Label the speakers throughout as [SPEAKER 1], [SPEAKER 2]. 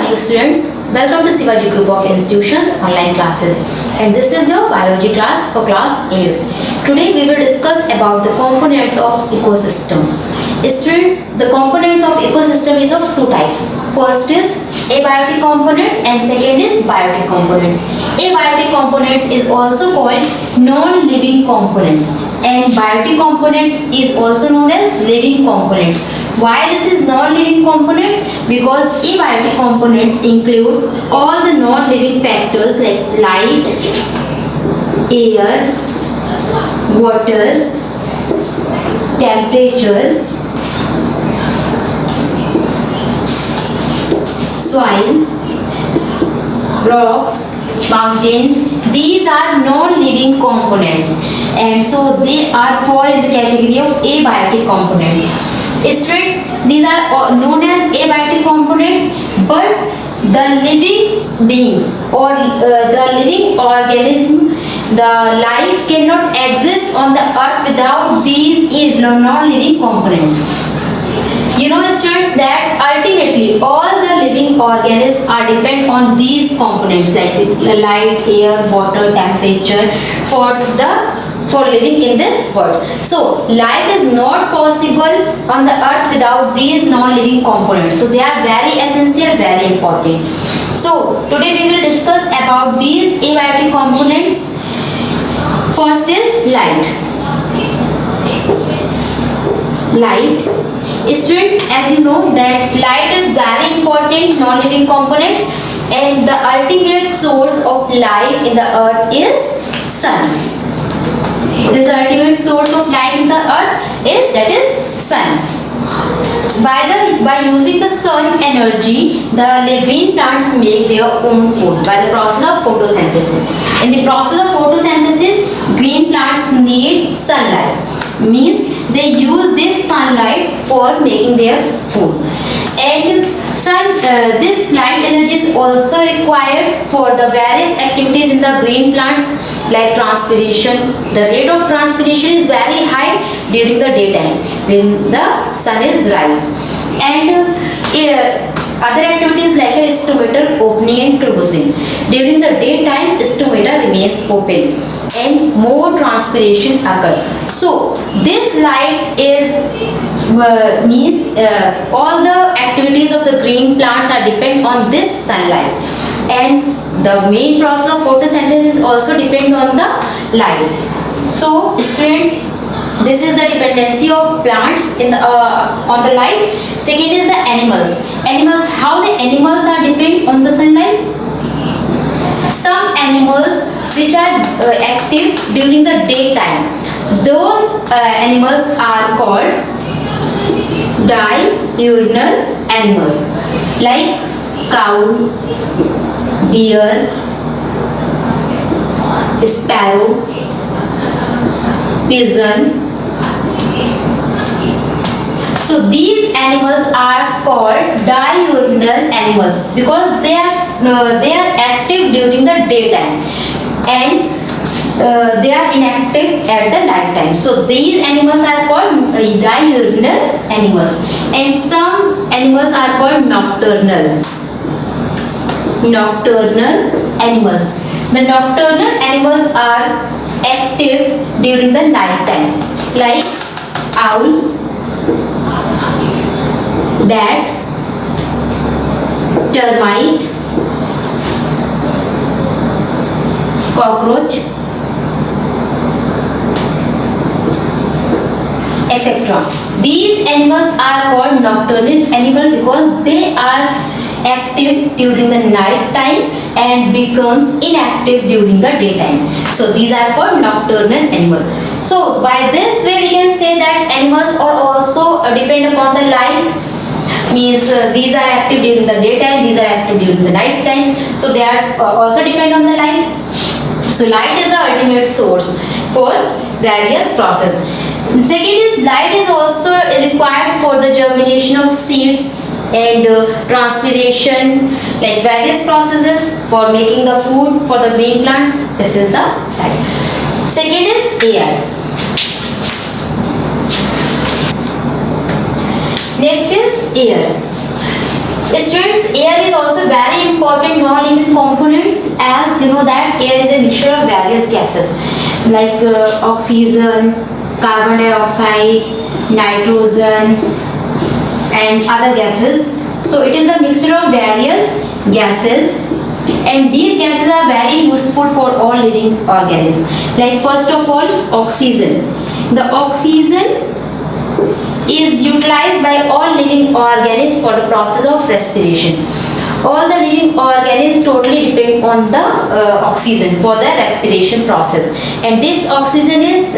[SPEAKER 1] morning students, welcome to Shivaji Group of Institutions online classes, and this is your biology class for class 8. Today we will discuss about the components of ecosystem. Students, the components of ecosystem is of two types. First is abiotic components and second is biotic components. Abiotic components is also called non-living components and biotic component is also known as living components. Why this is non-living components? Because abiotic components include all the non-living factors like light, air, water, temperature, soil, rocks, mountains. These are non-living components and so they are fall in the category of abiotic components. Students, these are known as abiotic components, but the living beings or the living organism, the life cannot exist on the earth without these non-living components. You know students that ultimately all the living organisms are depend on these components like light, air, water, temperature for living in this world. So life is not possible on the earth without these non-living components. So they are very essential, very important. So today we will discuss about these abiotic components. First is light. Light. Students, as you know that light is very important non-living components and the ultimate source of light in the earth is sun. The ultimate source of light in the earth is sun. By using the sun energy, the green plants make their own food by the process of photosynthesis. In the process of photosynthesis, green plants need sunlight. Means they use this sunlight for making their food. And this light energy is also required for the various activities in the green plants like transpiration. The rate of transpiration is very high during the daytime when the sun is rise. And other activities like a stomata opening and closing. During the daytime, stomata remains open and more transpiration occurs. So this light is means all the activities of the green plants are depend on this sunlight, and the main process of photosynthesis also depend on the light. So students, this is the dependency of plants in the on the light. Second is the animals. How the animals are depend on the sunlight? Some animals which are active during the daytime, those animals are called diurnal animals like cow, deer, sparrow, pigeon. So these animals are called diurnal animals because they are active during the daytime and they are inactive at the night time. So these animals are called diurnal animals, and some animals are called nocturnal animals. The nocturnal animals are active during the night time like owl, bat, termite, cockroach, etc. These animals are called nocturnal animal because they are active during the night time and becomes inactive during the daytime. So these are called nocturnal animal. So by this way we can say that animals are also depend upon the light. Means these are active during the daytime, these are active during the night time. So they are also depend on the light. So light is the ultimate source for various process. Second is light is also required for the germination of seeds and transpiration, like various processes for making the food for the green plants. This is the light. Second is air. Next is air. Students, air is also very important non-living components, as you know that air is a mixture of various gases like oxygen, carbon dioxide, nitrogen and other gases. So it is a mixture of various gases, and these gases are very useful for all living organisms. Like first of all, oxygen. The oxygen is utilized by all living organisms for the process of respiration. All the living organisms totally depend on the oxygen for the respiration process, and this oxygen is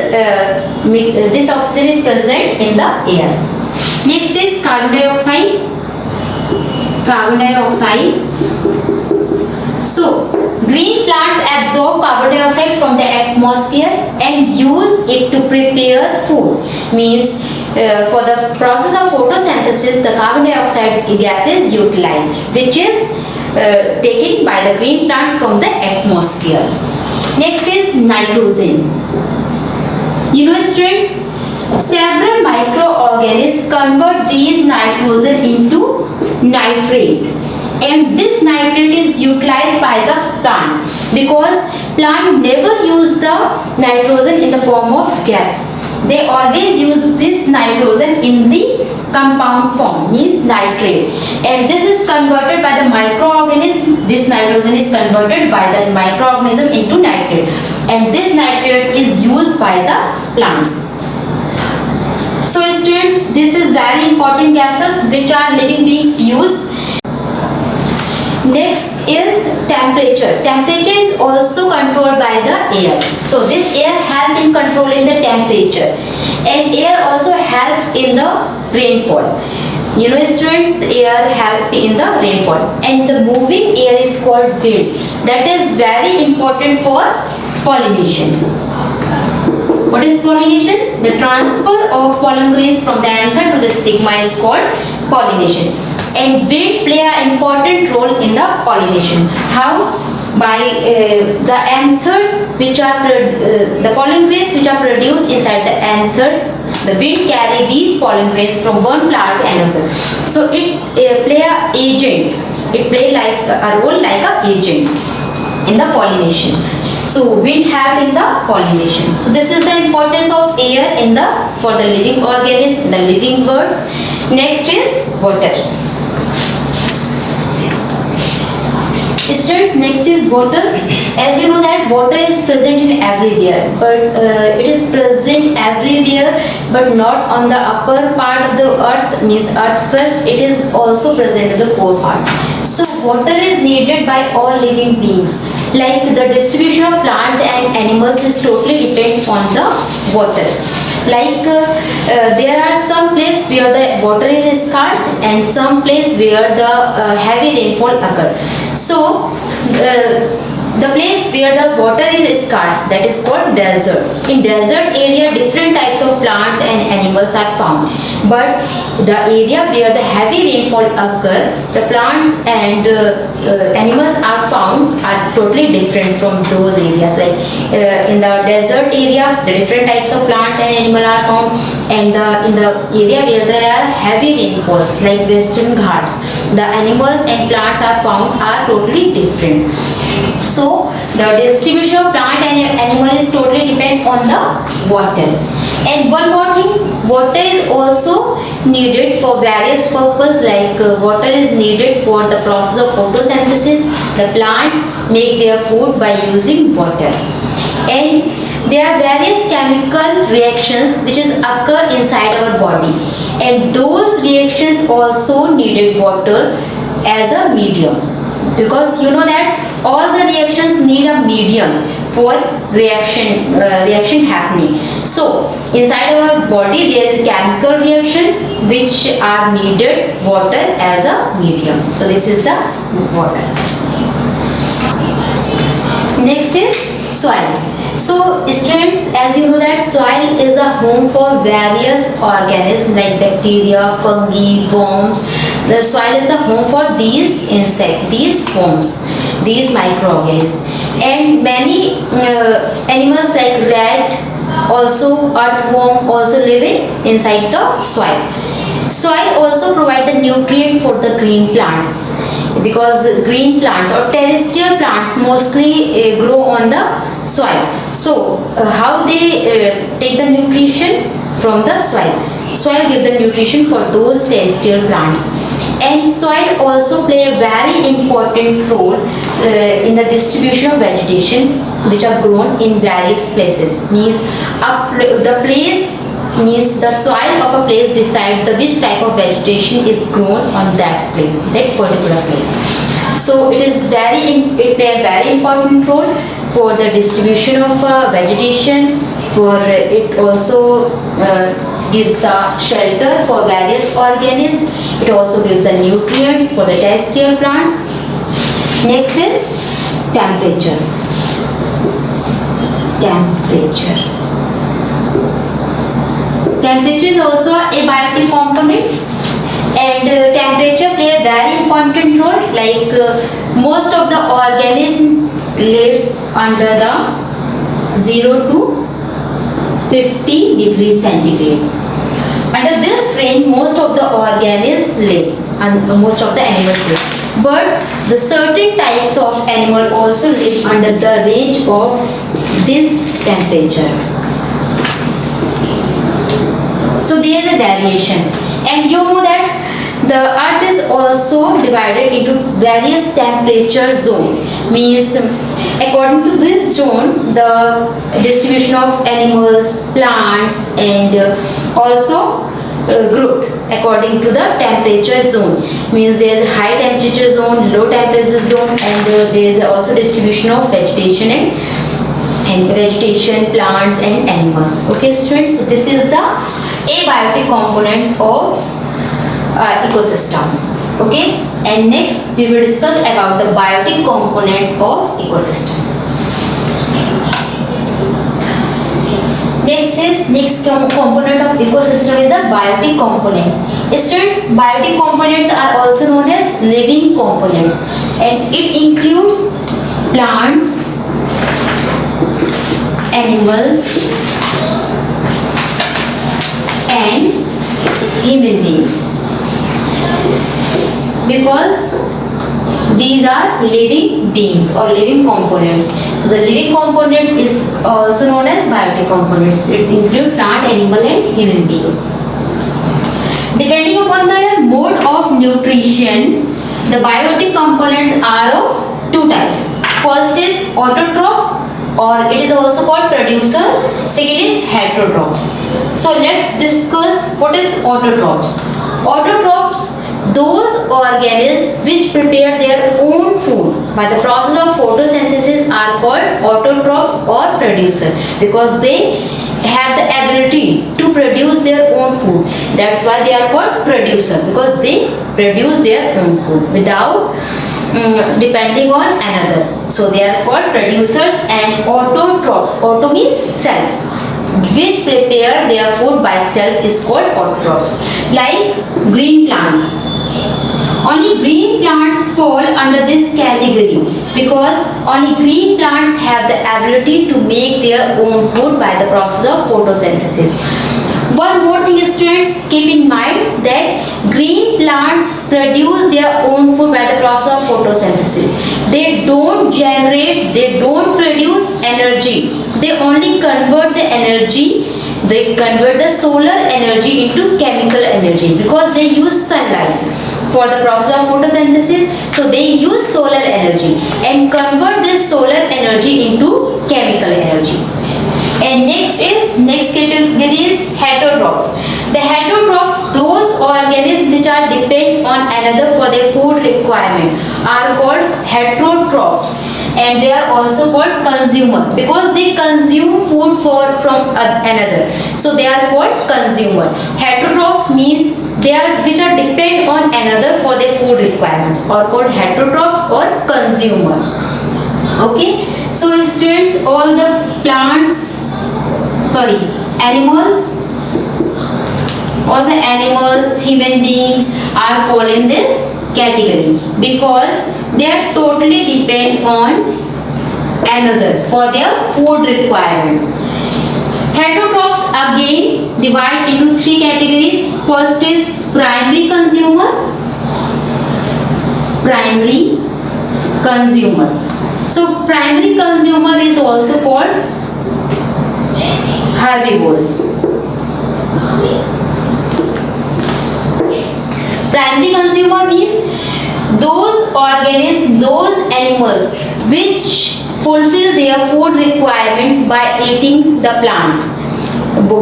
[SPEAKER 1] present in the air. Next is carbon dioxide. Carbon dioxide. So green plants absorb carbon dioxide from the atmosphere and use it to prepare food. Means for the process of photosynthesis, the carbon dioxide gas is utilized, which is taken by the green plants from the atmosphere. Next is nitrogen. You know, students, several microorganisms convert these nitrogen into nitrate, and this nitrate is utilized by the plant because plant never use the nitrogen in the form of gas. They always use this nitrogen in the compound form, means nitrate, and this is converted by the microorganism. This nitrogen is converted by the microorganism into nitrate, and this nitrate is used by the plants. So students, this is very important gases which are living beings use. Next is temperature. Temperature is also controlled by the air. So this air helps in controlling the temperature, and air also helps in the rainfall. You know, students, air help in the rainfall, and the moving air is called wind. That is very important for pollination. What is pollination? The transfer of pollen grains from the anther to the stigma is called pollination. And wind play an important role in the pollination. How? By the anthers which are the pollen grains which are produced inside the anthers, the wind carry these pollen grains from one flower to another. So it play a agent. It play like a role like a agent in the pollination. So wind help in the pollination. So this is the importance of air in the for the living organisms, the living birds. Next is water. Student, next is water. As you know that water is present in everywhere, but it is present everywhere, but not on the upper part of the earth, means earth crust. It is also present in the core part. So water is needed by all living beings. Like the distribution of plants and animals is totally depend on the water. Like there are some place where the water is scarce and some place where the heavy rainfall occur. So the place where the water is scarce, that is called desert. In desert area, different types of plants and animals are found, but the area where the heavy rainfall occur, the plants and animals are found are totally different from those areas. Like in the desert area, the different types of plant and animal are found, and in the area where there are heavy rainfalls like Western Ghats, the animals and plants are found are totally different. So the distribution of plant and animal is totally depend on the water. And one more thing, water is also needed for various purposes. Like water is needed for the process of photosynthesis. The plant make their food by using water, and there are various chemical reactions which is occur inside our body, and those reactions also needed water as a medium, because you know that all the reactions need a medium for reaction happening. So inside our body there is chemical reaction which are needed water as a medium. So this is the water. Next is soil. So students, as you know that soil is a home for various organisms like bacteria, fungi, worms. The soil is the home for these insects, these worms, these microorganisms, and many animals like rat, also earthworm, also live inside the soil. Soil also provide the nutrient for the green plants, because green plants or terrestrial plants mostly grow on the soil. So how they take the nutrition from the soil? Soil give the nutrition for those terrestrial plants. And soil also play a very important role in the distribution of vegetation which are grown in various places. Means the place, means the soil of a place decide the which type of vegetation is grown on that place, that particular place. So it play a very important role for the distribution of vegetation. For it also gives the shelter for various organisms. It also gives the nutrients for the terrestrial plants. Next is temperature. Temperature is also a biotic component, and temperature play a very important role. Like most of the organisms live under the 0 to 50 degrees centigrade. Under this range, most of the organisms live and most of the animals live. But the certain types of animal also live under the range of this temperature. So there is a variation, and you know that the earth is also divided into various temperature zone. Means according to this zone, the distribution of animals, plants, and also grouped according to the temperature zone. Means there is a high temperature zone, low temperature zone, and there is also distribution of vegetation and vegetation, plants, and animals. Okay, students. So this is the abiotic components of ecosystem. Okay, and next we will discuss about the biotic components of ecosystem. Next component of ecosystem is the biotic component. Students, biotic components are also known as living components, and it includes plants, animals, and human beings, because these are living beings or living components. So the living components is also known as biotic components. It includes plant, animal, and human beings. Depending upon the mode of nutrition, the biotic components are of two types. First is autotroph, or it is also called producer. Second is heterotroph. So let's discuss what is autotrophs. Autotrophs, those organisms which prepare their own food by the process of photosynthesis are called autotrophs or producer, because they have the ability to produce their own food. That's why they are called producer, because they produce their own food without depending on another. So they are called producers. And autotrophs, auto means self, which prepare their food by self, is called autotrophs. Like green plants. Only green plants fall under this category, because only green plants have the ability to make their own food by the process of photosynthesis. One more thing, students, keep in mind that green plants produce their own food by the process of photosynthesis. They don't generate, they don't produce energy. They only convert the energy. They convert the solar energy into chemical energy, because they use sunlight for the process of photosynthesis. So they use solar energy and convert this solar energy into chemical energy. And next category is heterotrophs. The heterotrophs, those organisms which are depend on another for their food requirement, are called heterotrophs, and they are also called consumer, because they consume food from another. So they are called consumer. Heterotrophs means they are which are depend on another for their food requirements, are called heterotrophs or consumer. Okay, so students, all the all the animals, human beings are fall in this category, because they are totally depend on another for their food requirement. Heterotrophs again divide into three categories. First is primary consumer. Primary consumer. So primary consumer is also called herbivores. Primary consumer means those organisms, those animals which fulfill their food requirement by eating the plants,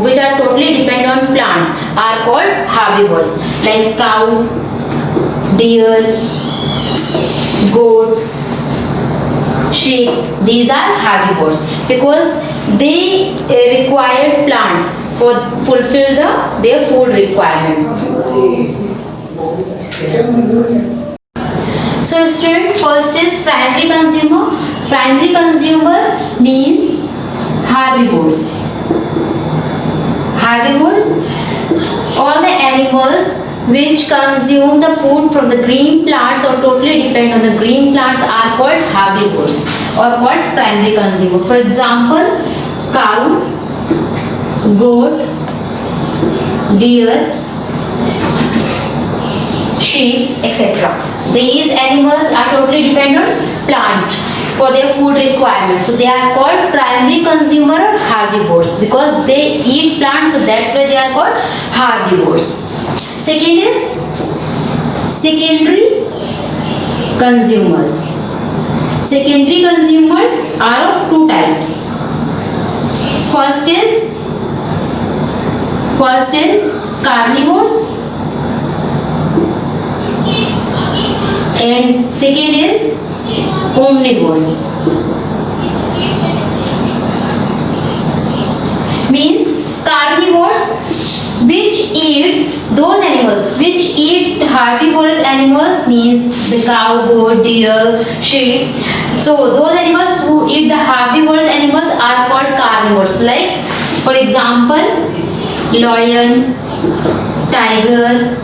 [SPEAKER 1] which are totally dependent on plants, are called herbivores, like cow, deer, goat, sheep. These are herbivores because they require plants for fulfill their food requirements. So student, first is primary consumer. Primary consumer means herbivores. Herbivores, all the animals which consume the food from the green plants or totally depend on the green plants are called herbivores or called primary consumer. For example, cow, goat, deer, sheep, etc. These animals are totally dependent on plant for their food requirements. So they are called primary consumer or herbivores because they eat plants, so that's why they are called herbivores. Second is secondary consumers. Secondary consumers are of two types. First is carnivores and second is omnivores. Means carnivores which eat those animals which eat herbivorous animals, means the cow, goat, deer, sheep. So those animals who eat the herbivorous animals are called carnivores. Like for example, lion, tiger,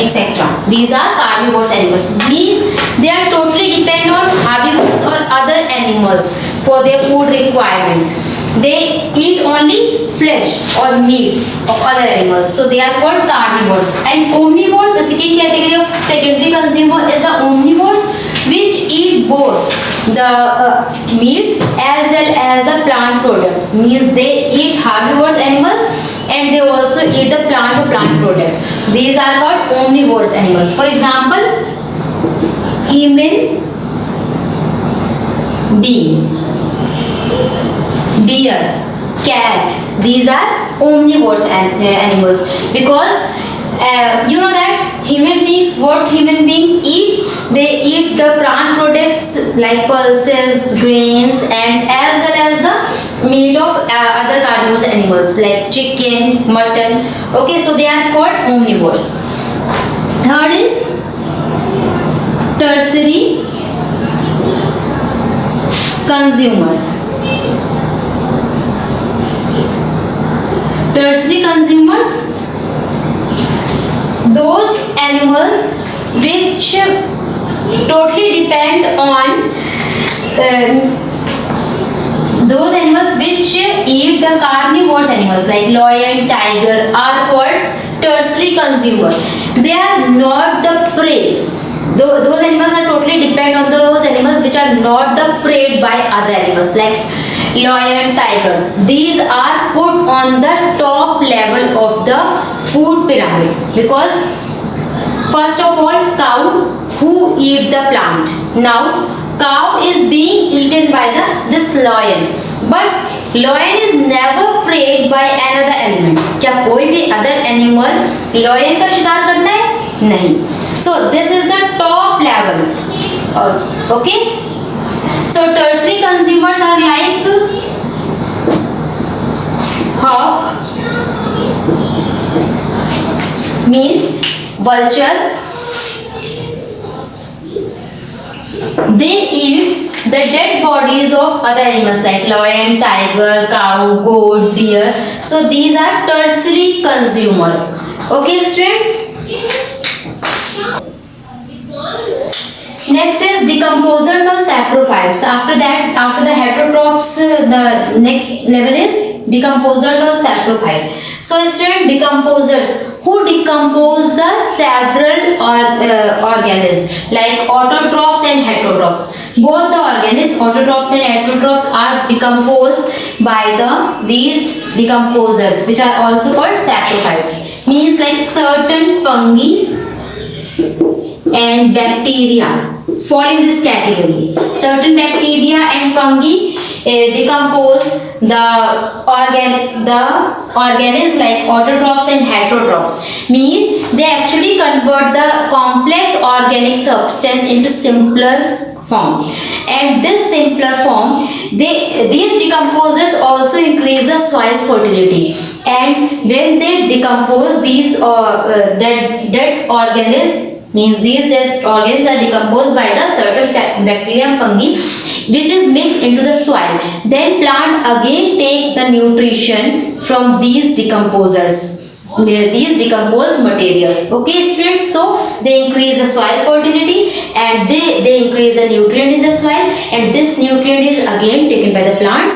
[SPEAKER 1] etc. These are carnivorous animals. Means they are totally dependent on herbivores or other animals for their food requirement. They eat only flesh or meat of other animals. So they are called carnivores. And omnivores, the second category of secondary consumer is the omnivores which eat both the meat as well as the plant products. Means they eat herbivorous animals and they also eat the plant products. These are called omnivorous animals. For example, human being, deer, cat. These are omnivorous animals because you know that what human beings eat, they eat the plant products like pulses, grains, and as well as the meat of other carnivorous animals like chicken, mutton. Okay, so they are called omnivores. Third is tertiary consumers. Tertiary consumers, those animals which totally depend on those animals which eat the carnivorous animals like lion, tiger are called tertiary consumers. They are not the prey. Those animals are totally depend on those animals which are not the preyed by other animals like lion, tiger. These are put on the top level of the food pyramid because first of all, cow who eat the plant. Now cow is being eaten by this lion, but lion is never preyed by another animal. क्या कोई भी other animal lion का शिकार करता है? नहीं. So this is the top level. Okay. So tertiary consumers are like hawk, means vulture. They eat the dead bodies of other animals like lion, tiger, cow, goat, deer. So these are tertiary consumers. Okay, students. Next is decomposers or saprophytes. After that, after the heterotrophs, the next level is decomposers or saprophyte. So student, decomposers who decompose the several organisms like autotrophs and heterotrophs. Both the organisms, autotrophs and heterotrophs, are decomposed by these decomposers, which are also called saprophytes. Means like certain fungi and bacteria fall in this category. Certain bacteria and fungi decompose the organisms like autotrophs and heterotrophs. Means they actually convert the complex organic substance into simpler form, and this simpler form, these decomposers also increase the soil fertility, and when they decompose these dead organisms, means these dead organisms are decomposed by the certain bacteria and fungi which is mixed into the soil. Then plant again take the nutrition from these decomposers, these decomposed materials. Okay students, so they increase the soil fertility and they increase the nutrient in the soil, and this nutrient is again taken by the plants.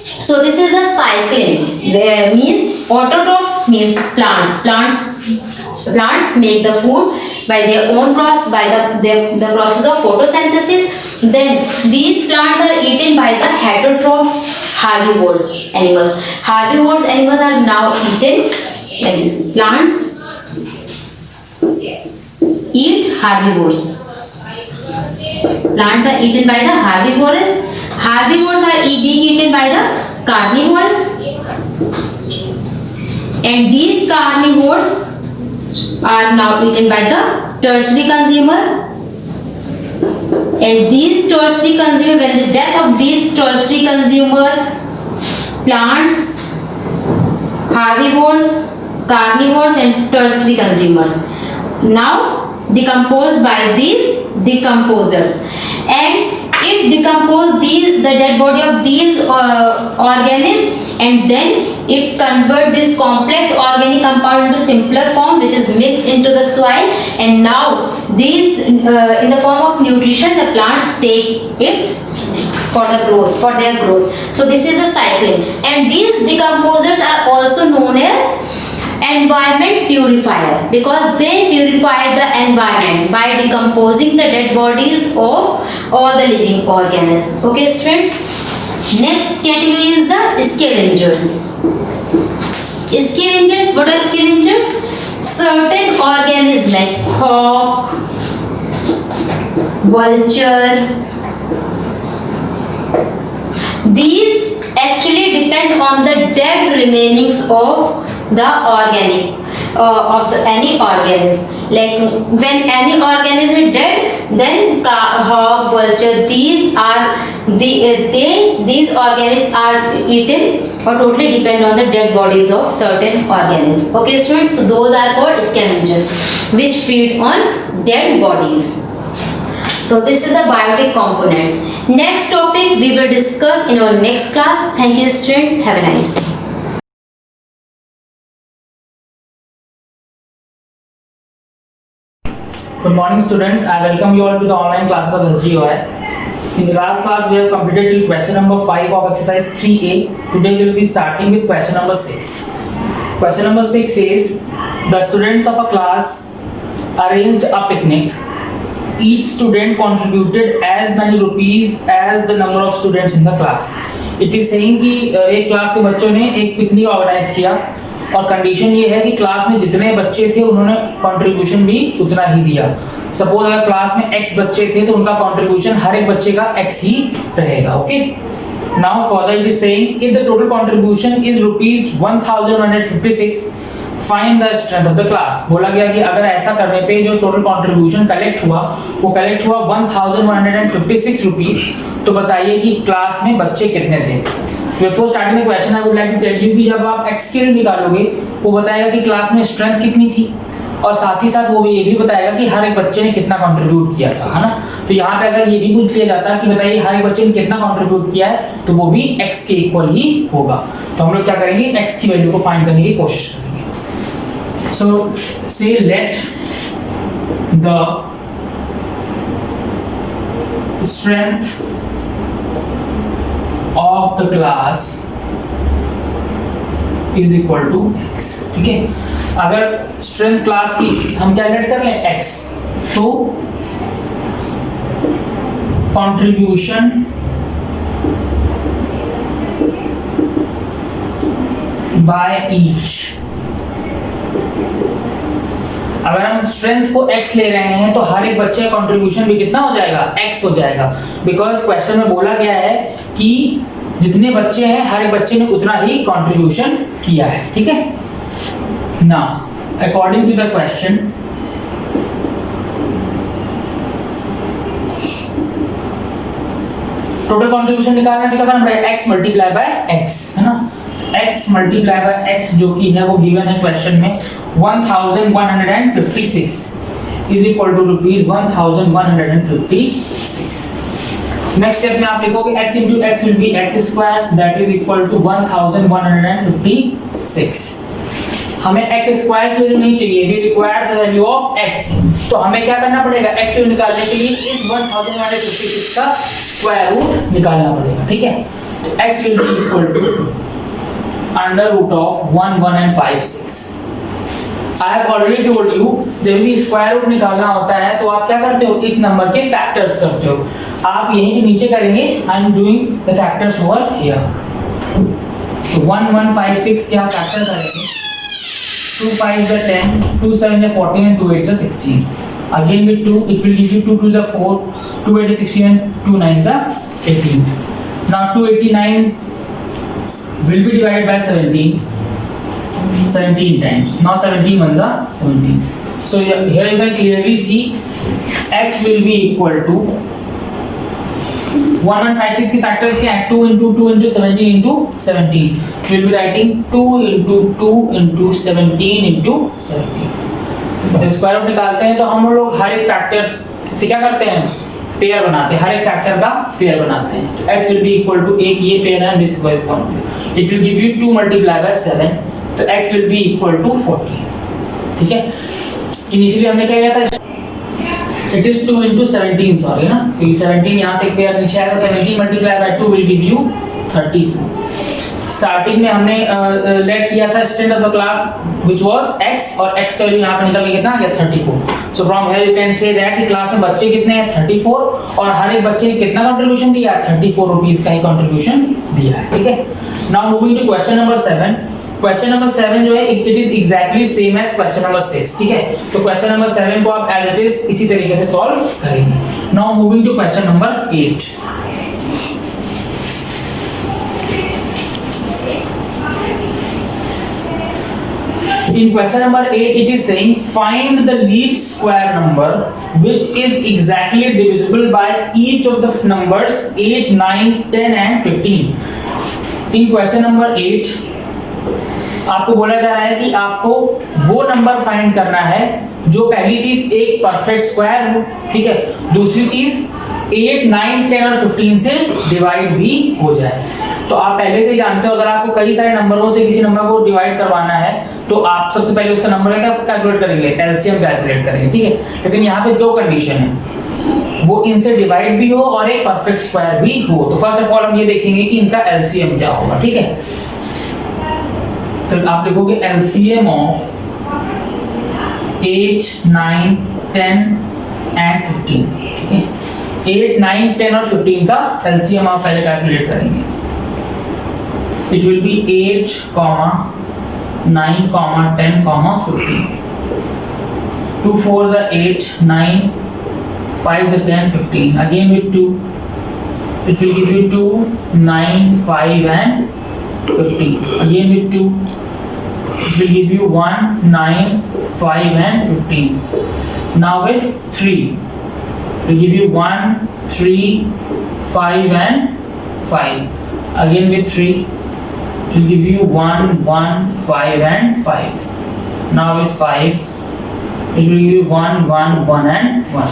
[SPEAKER 1] So this is a cycling, where means autotrophs means plants make the food by their own process, by the process of photosynthesis. Then these plants are eaten by the heterotrophs, herbivores animals. Herbivores animals are now eaten like this. Plants eat herbivores. Plants are eaten by the herbivores. Herbivores are being eaten by the carnivores. And these carnivores are now eaten by the tertiary consumer. And these tertiary consumer, when the death of these tertiary consumer, plants, herbivores, carnivores and tertiary consumers now decomposed by these decomposers, and it decompose the dead body of these organisms, and then it convert this complex organic compound into simpler form which is mixed into the soil, and now these in the form of nutrition the plants take it for their growth. So this is the cycling, and these decomposers are also known as environment purifier because they purify the environment by decomposing the dead bodies of all the living organisms. Okay students, next category is the scavengers. Scavengers, what are scavengers? Certain organisms like hawk, vulture, these actually depend on the dead remainings of the organic any organism. Like when any organism is dead, then hawk, vulture, these organisms are eaten or totally depend on the dead bodies of certain organisms. Okay students, so those are called scavengers which feed on dead bodies. So this is the biotic components. Next topic we will discuss in our next class. Thank you students, have a nice day.
[SPEAKER 2] Good morning students, I welcome you all to the online classes of SGOI. In the last class we have completed till question number 5 of exercise 3A. Today we will be starting with question number 6. Question number 6 says, the students of a class arranged a picnic. Each student contributed as many rupees as the number of students in the class. It is saying कि एक class के बच्चों ने एक picnic organise किया और condition ये है कि क्लास में जितने बच्चे थे उन्होंने कंट्रीब्यूशन भी उतना ही दिया. सपोज अगर क्लास में x बच्चे थे तो उनका कंट्रीब्यूशन हर एक बच्चे का x ही रहेगा. Okay, now further it is saying if the total contribution is ₹1156, find the strength of the class. बोला गया कि अगर ऐसा करने पे जो टोटल कंट्रीब्यूशन कलेक्ट हुआ वो कलेक्ट हुआ ₹1156, तो बताइए कि क्लास में बच्चे कितने थे. Before starting the question I would like to tell you कि जब आप x के लिए निकालोगे वो बताएगा कि क्लास में स्ट्रेंथ कितनी थी, और साथ ही साथ वो ये भी बताएगा कि हर एक बच्चे ने कितना कंट्रीब्यूट किया था, है ना. तो यहाँ पे अगर ये भी पूछ लिया जाता कि बताइए हर एक बच्चे ने कितना कंट्रीब्यूट किया है, तो वो भी x के इक्वल ही होगा. तो हम लोग क्या करेंगे, x की वैल्यू को फाइंड करने की कोशिश करेंगे. So say let the strength of the class is equal to x। ठीक है, अगर स्ट्रेंथ क्लास की हम कैलकुलेट कर लें x, तो कंट्रीब्यूशन बाय ईच, अगर हम स्ट्रेंथ को x ले रहे हैं तो हर एक बच्चे का कंट्रीब्यूशन भी कितना हो जाएगा, x हो जाएगा, बिकॉज क्वेश्चन में बोला गया है कि जितने बच्चे हैं हर एक बच्चे ने उतना ही कंट्रीब्यूशन किया है। ठीक है, now according to the question, total contribution निकालना है तो क्या करना पड़ेगा, x मल्टीप्लाई बाय x, है ना, x मल्टीप्लाई बाय x जो कि है वो गिवन है क्वेश्चन में 1156 is equal to rupees 1156। Next step में आप लिखोगे x into x will be x square that is equal to 1156। हमें x स्क्वायर की वैल्यू नहीं चाहिए, we require the value of x, तो हमें क्या करना पड़ेगा, x वैल्यू निकालने के लिए इस 1156 का स्क्वायर रूट निकालना पड़ेगा। ठीक है, तो x will be equal to under root of 1156। I have already told you जब भी स्क्वायर रूट निकालना होता है तो आप क्या करते हो, इस नंबर के फैक्टर्स करते हो। आप यहीं पे नीचे करेंगे, I am doing the factors over here. तो 1156 के आप फैक्टर करेंगे, 2 5 is 10, 2 7 is 14 and 2 8 is 16। Again with 2 it will give you 2 2 is 4, 2 8 is 16 and 2 9 is 18। Now 289 will be divided by 17 times. Now 17 ones are 17. So here you can clearly see x will be equal to 1156 की factors क्या है, 2 into 2 into 17 into 17। We'll be writing 2 into 2 into 17 into 17। जब square root निकालते हैं तो हम लोग हर एक फैक्टर्स से क्या करते हैं, पेयर बनाते हैं, हर एक फैक्टर का पेयर बनाते हैं। तो x will be equal to, एक ये पेयर है, this wise one, it will give you 2 multiplied by 7, तो x will be equal to 40। ठीक है, इनिशियली हमने क्या किया था, it is 2 into 17, सॉरी ना, क्योंकि 17 यहाँ से एक पेयर नीचे आएगा, 17 multiplied by 2 will give you 34। Starting में हमने लेट किया था strength of the class which was x, और x का वैल्यू यहाँ पे निकल के कितना आ गया, 34। So from here you can say that कि क्लास में बच्चे कितने हैं, 34, और हर एक बच्चे ने कितना कंट्रीब्यूशन दिया, 34 रुपीस का ही कंट्रीब्यूशन दिया है। ठीक है, now moving to question number 7। Question number 7 जो है it is exactly same as question number 6। ठीक है, तो क्वेश्चन नंबर 7 को आप एज इट इज इसी तरीके से सॉल्व करेंगे। Now moving to question number 8। In question number 8 it is saying find the least square number which is exactly divisible by each of the numbers 8 9 10 and 15। in question number 8 आपको बोला जा रहा है कि आपको वो नंबर फाइंड करना है जो पहली चीज एक परफेक्ट स्क्वायर हो, ठीक है, दूसरी चीज 8 9 10 और 15 से डिवाइड भी हो जाए। तो आप पहले से जानते हो अगर आपको कई सारे नंबरों से किसी नंबर को डिवाइड करवाना है तो आप सबसे पहले उसका नंबर क्या कैलकुलेट करेंगे, एलसीएम कैलकुलेट करेंगे। ठीक है, लेकिन यहाँ पे दो कंडीशन है, वो इनसे डिवाइड भी हो और एक परफेक्ट स्क्वायर भी हो। तो फर्स्ट ऑफ ऑल हम ये देखेंगे कि इनका एलसीएम क्या होगा। ठीक है, तो आप लिखोगे एलसीएम ऑफ 8 9 10 एंड 15। ठीक है, 8 9 10 और 15 का एलसीएम आप पहले कैलकुलेट करेंगे। It will be 8, 9, 10, 15। 2 4s are 8, 9, 5s are 10, 15. Again with 2, it will give you 2, 9, 5 and 15. Again with 2, it will give you 1, 9, 5 and 15. Now with 3, it will give you 1, 3, 5 and 5. Again with 3, it will give you 1, 1, 5 and 5. Now with 5, it will give you 1, 1, 1 and 1.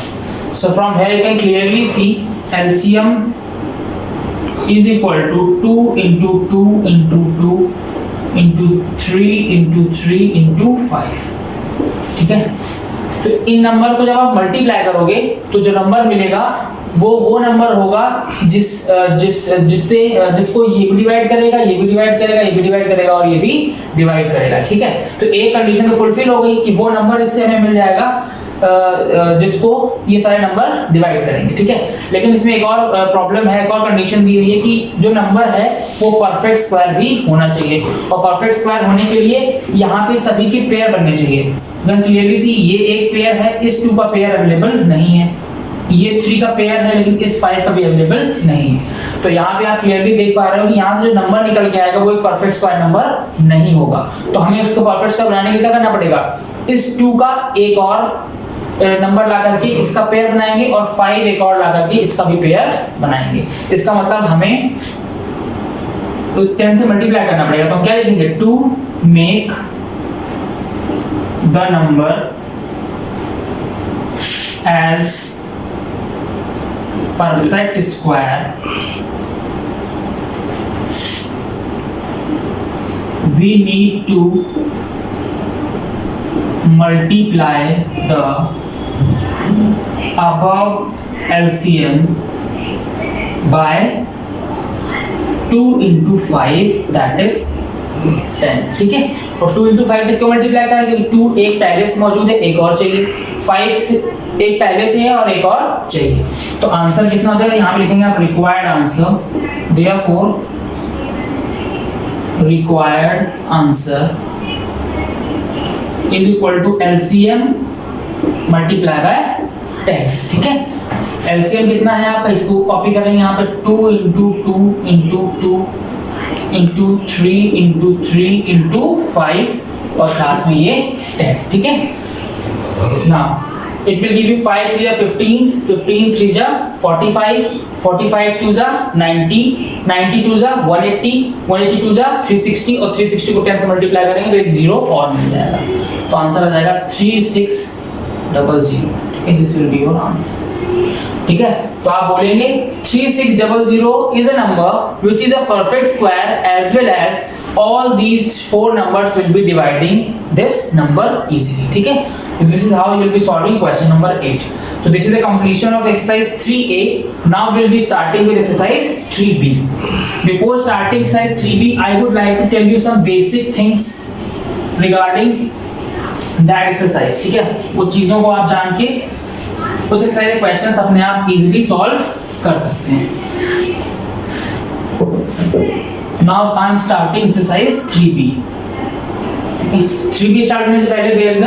[SPEAKER 2] So from here you can clearly see LCM is equal to 2 into 2 into 2 into 3 into 3 into 5. ठीक है, तो इन number को जब आप multiply करोगे तो जो number मिलेगा वो नंबर होगा जिसको ये भी डिवाइड करेगा, ये भी डिवाइड करेगा, ये भी डिवाइड करेगा और ये भी डिवाइड करेगा। ठीक है, तो एक कंडीशन तो फुलफिल हो गई कि वो नंबर इससे हमें मिल जाएगा जिसको ये सारे नंबर डिवाइड करेंगे। ठीक है, लेकिन इसमें एक और प्रॉब्लम है, एक और कंडीशन दी हुई है कि जो नंबर है वो परफेक्ट स्क्वायर भी होना चाहिए, और परफेक्ट स्क्वायर होने के लिए यहाँ पे सभी के पेयर बनने चाहिए। क्लियरली सी ये एक पेयर है, इस 2 का पेयर अवेलेबल नहीं है, ये 3 का पेयर है लेकिन इस 5 का भी अवेलेबल नहीं है। तो यहाँ पे आप क्लियरली देख पा रहे हो कि यहाँ से जो नंबर निकल के आएगा वो एक परफेक्ट स्क्वायर नंबर नहीं होगा। तो हमें उसको परफेक्ट स्क्वायर बनाने के लिए क्या करना पड़ेगा, इस 2 का एक और नंबर ला करके इसका पेयर बनाएंगे और 5 एक और ला करके इसका भी पेयर बनाएंगे। इसका मतलब हमें तो 10 से मल्टीप्लाई करना पड़ेगा। तो हम क्या लिखेंगे, to make the number as perfect square we need to multiply the above LCM by 2 into 5 that is 10। ठीक है, और 2 into 5 से क्यों मल्टीप्लाई करेंगे, 2 एक पहले से मौजूद है, एक और चाहिए, 5 से एक पहले से है और एक और चाहिए। तो आंसर कितना हो जाएगा, यहाँ पे लिखेंगे आप required answer, therefore required answer is equal to LCM multiply by 10। ठीक है, LCM कितना है आपका, इसको कॉपी करेंगे यहाँ पे 2 into 2 into 2 into 3 into 3 into 5 और साथ में ये 10। ठीक है, now it will give you 5 3 15, 15 3 45, 45 2 90, 90 2 180, 180 2 360 और 360 को 10 से मल्टीप्लाई करेंगे तो एक 0 और मिल जाएगा। तो आंसर आ जाएगा 3600। ठीक है, this will be your answer. ठीक है, तो आप बोलेंगे 3600 is a number which is a perfect square as well as all these 4 numbers will be dividing this number easily। ठीक है, so this is how you will be solving question number 8। So this is the completion of exercise 3A। Now we will be starting with exercise 3B। Before starting exercise 3B, I would like to tell you some basic things regarding that exercise। ठीक है, वो चीजों को आप जान के उस exercise के क्वेश्चंस अपने आप इजीली सॉल्व कर सकते हैं। Now I am starting exercise 3B। 3B start होने से पहले there is a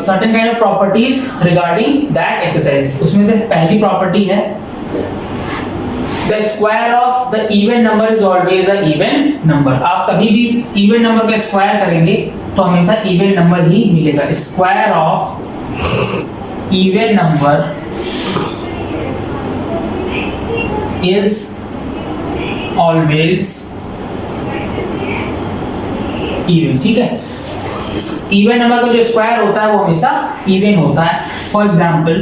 [SPEAKER 2] certain kind of properties regarding that exercise. उसमें से पहली प्रॉपर्टी है the square of the even number is always a even number. आप कभी भी इवन नंबर का स्क्वायर करेंगे तो हमेशा इवन नंबर ही मिलेगा। Square of even number is always even। ठीक है, इवन नंबर का जो स्क्वायर होता है वो हमेशा इवन होता है। For example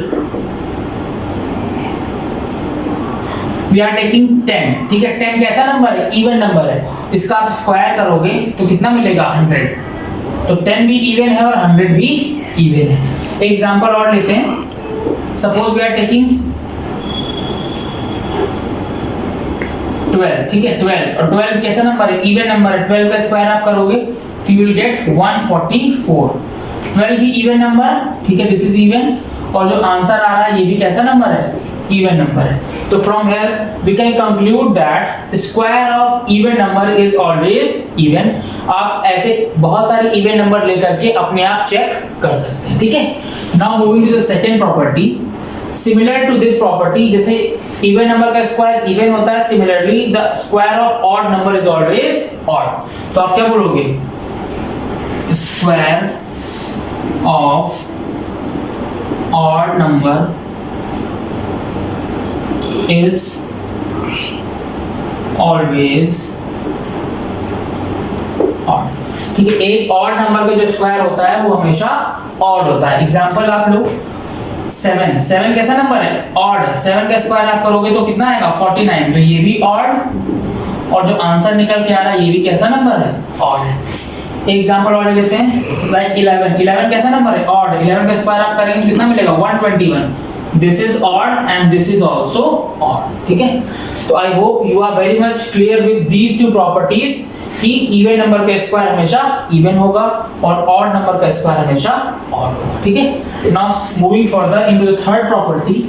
[SPEAKER 2] we are taking 10। ठीक है, 10 कैसा नंबर है, इवन नंबर है, इसका आप स्क्वायर करोगे तो कितना मिलेगा, 100। तो 10 भी इवन है और 100 भी इवन है। एक एग्जांपल और लेते हैं। Suppose we are taking 12। ठीक है, 12 और 12 कैसा नंबर है, इवन नंबर है। 12 का स्क्वायर आप करोगे तो यू विल गेट 144। 12 भी इवन नंबर। ठीक है, दिस इज इवन, और जो आंसर आ रहा है ये भी कैसा नंबर है, इवन नंबर है। तो from here we can conclude that square of even number is always even. आप ऐसे बहुत सारे इवन नंबर लेकर के अपने आप चेक कर सकते हैं। ठीक है, now moving to the second property similar to this property. जैसे इवन नंबर का स्क्वायर इवन होता है, similarly the square of odd number is always odd. तो आप क्या बोलोगे, square of odd number is always odd। ठीक है, एक ऑड नंबर का जो स्क्वायर होता है वो हमेशा ऑड होता है। एग्जांपल आप लो 7। 7 कैसा नंबर है, ऑड है। 7 का स्क्वायर आप करोगे तो कितना आएगा, 49। तो ये भी ऑड, और जो आंसर निकल के आ रहा है ये भी कैसा नंबर है, ऑड है। एग्जांपल और लेते हैं, लाइक 11। 11 कैसा नंबर है, ऑड। 11 का स्क्वायर आप करेंगे तो कितना मिलेगा, 121। This is odd and this is also odd, ठीक है। तो I hope you are very much clear with these two properties कि इवन नंबर का स्क्वायर हमेशा इवन होगा और ऑड नंबर का स्क्वायर हमेशा ऑड होगा, ठीक है। Now moving further into the third property.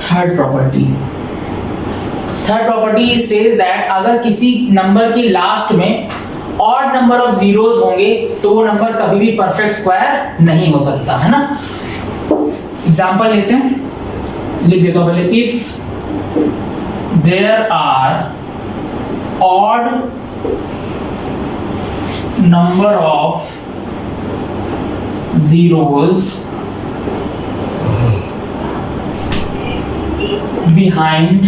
[SPEAKER 2] Third property says that अगर किसी नंबर की लास्ट में ऑड नंबर ऑफ जीरोस होंगे तो वो नंबर कभी भी परफेक्ट स्क्वायर नहीं हो सकता, है ना। एग्जांपल लेते हैं, लिख देता हूं पहले। If there are odd number of zeros behind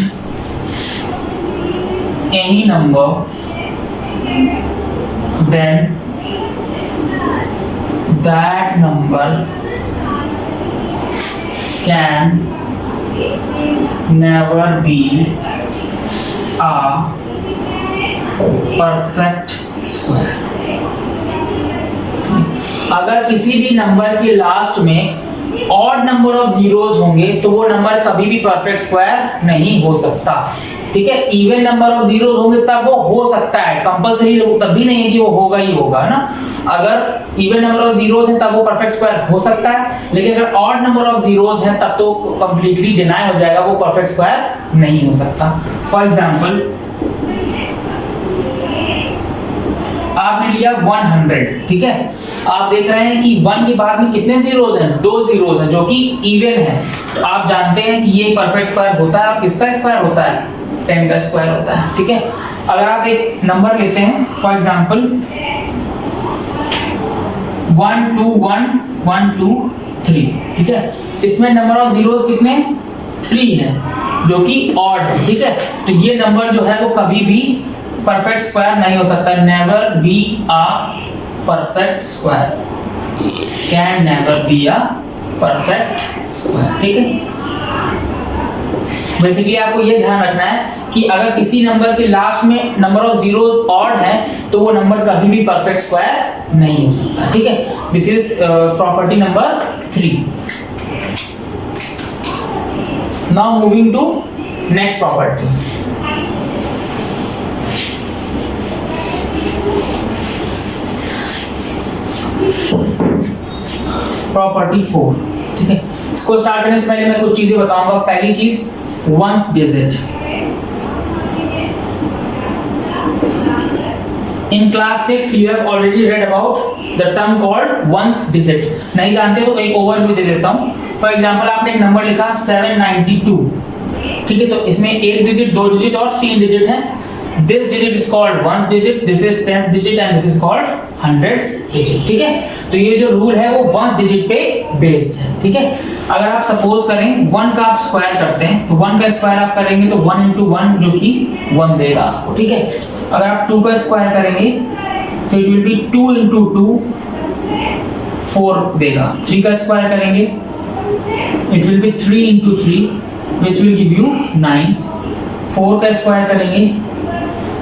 [SPEAKER 2] any number, then that number can never be a perfect square। अगर किसी भी नंबर के लास्ट में ऑड नंबर ऑफ जीरोस होंगे तो वो नंबर कभी भी परफेक्ट स्क्वायर नहीं हो सकता, ठीक है। इवन नंबर ऑफ जीरोस होंगे तब वो हो सकता है, कंपलसरी तब भी नहीं है कि वो होगा ही होगा, है ना। अगर इवन नंबर ऑफ जीरोस है तब वो परफेक्ट स्क्वायर हो सकता है, लेकिन अगर ऑड नंबर ऑफ जीरोस है तब तो कंप्लीटली डिनाई हो जाएगा, वो परफेक्ट स्क्वायर नहीं हो सकता। फॉर एग्जांपल आपने लिया 100, ठीक है। आप देख रहे हैं कि 1 के बाद में कितने जीरोस हैं, 2 जीरोस हैं जो कि इवन है। तो आप जानते हैं कि ये परफेक्ट स्क्वायर होता है। और किसका स्क्वायर होता है, 10 का स्क्वायर होता है, ठीक है। अगर आप एक नंबर लेते हैं, फॉर एग्जांपल 1 2 1 1 2 3, ठीक है। इसमें नंबर ऑफ जीरोस कितने, 3 है, जो कि ऑड है, ठीक है। तो ये नंबर जो है वो कभी भी परफेक्ट स्क्वायर नहीं हो सकता। Never be a perfect square, can never be a perfect square, ठीक है। बेसिकली आपको ये ध्यान रखना है कि अगर किसी नंबर के लास्ट में नंबर ऑफ जीरोस ऑड है तो वो नंबर कभी भी परफेक्ट स्क्वायर नहीं हो सकता, ठीक है। This is property number 3। Now moving to next property. Property 4, ठीक है। इसको स्टार्ट करने से पहले मैं कुछ चीजें बताऊंगा। पहली चीज, ones digit. In class 6 you have already read about the term called ones digit. नहीं जानते तो एक ओवरव्यू दे देता हूं। फॉर एग्जांपल आपने एक नंबर लिखा 792, ठीक है। तो इसमें 1 डिजिट, 2 डिजिट और 3 डिजिट है। This digit is called ones digit, this is tens digit and this is called hundreds digit, ठीक है। तो ये जो रूल है वो ones digit पे बेस्ड है, ठीक है। अगर आप सपोज करें 1 का आप स्क्वायर करते हैं तो 1 का स्क्वायर आप करेंगे तो 1 into 1 जो कि 1 देगा आपको, ठीक है। अगर आप 2 का स्क्वायर करेंगे तो it will be 2 into 2 4 देगा। 3 का स्क्वायर करेंगे it will be 3 into 3 which will give you 9। 4 का स्क्वायर करेंगे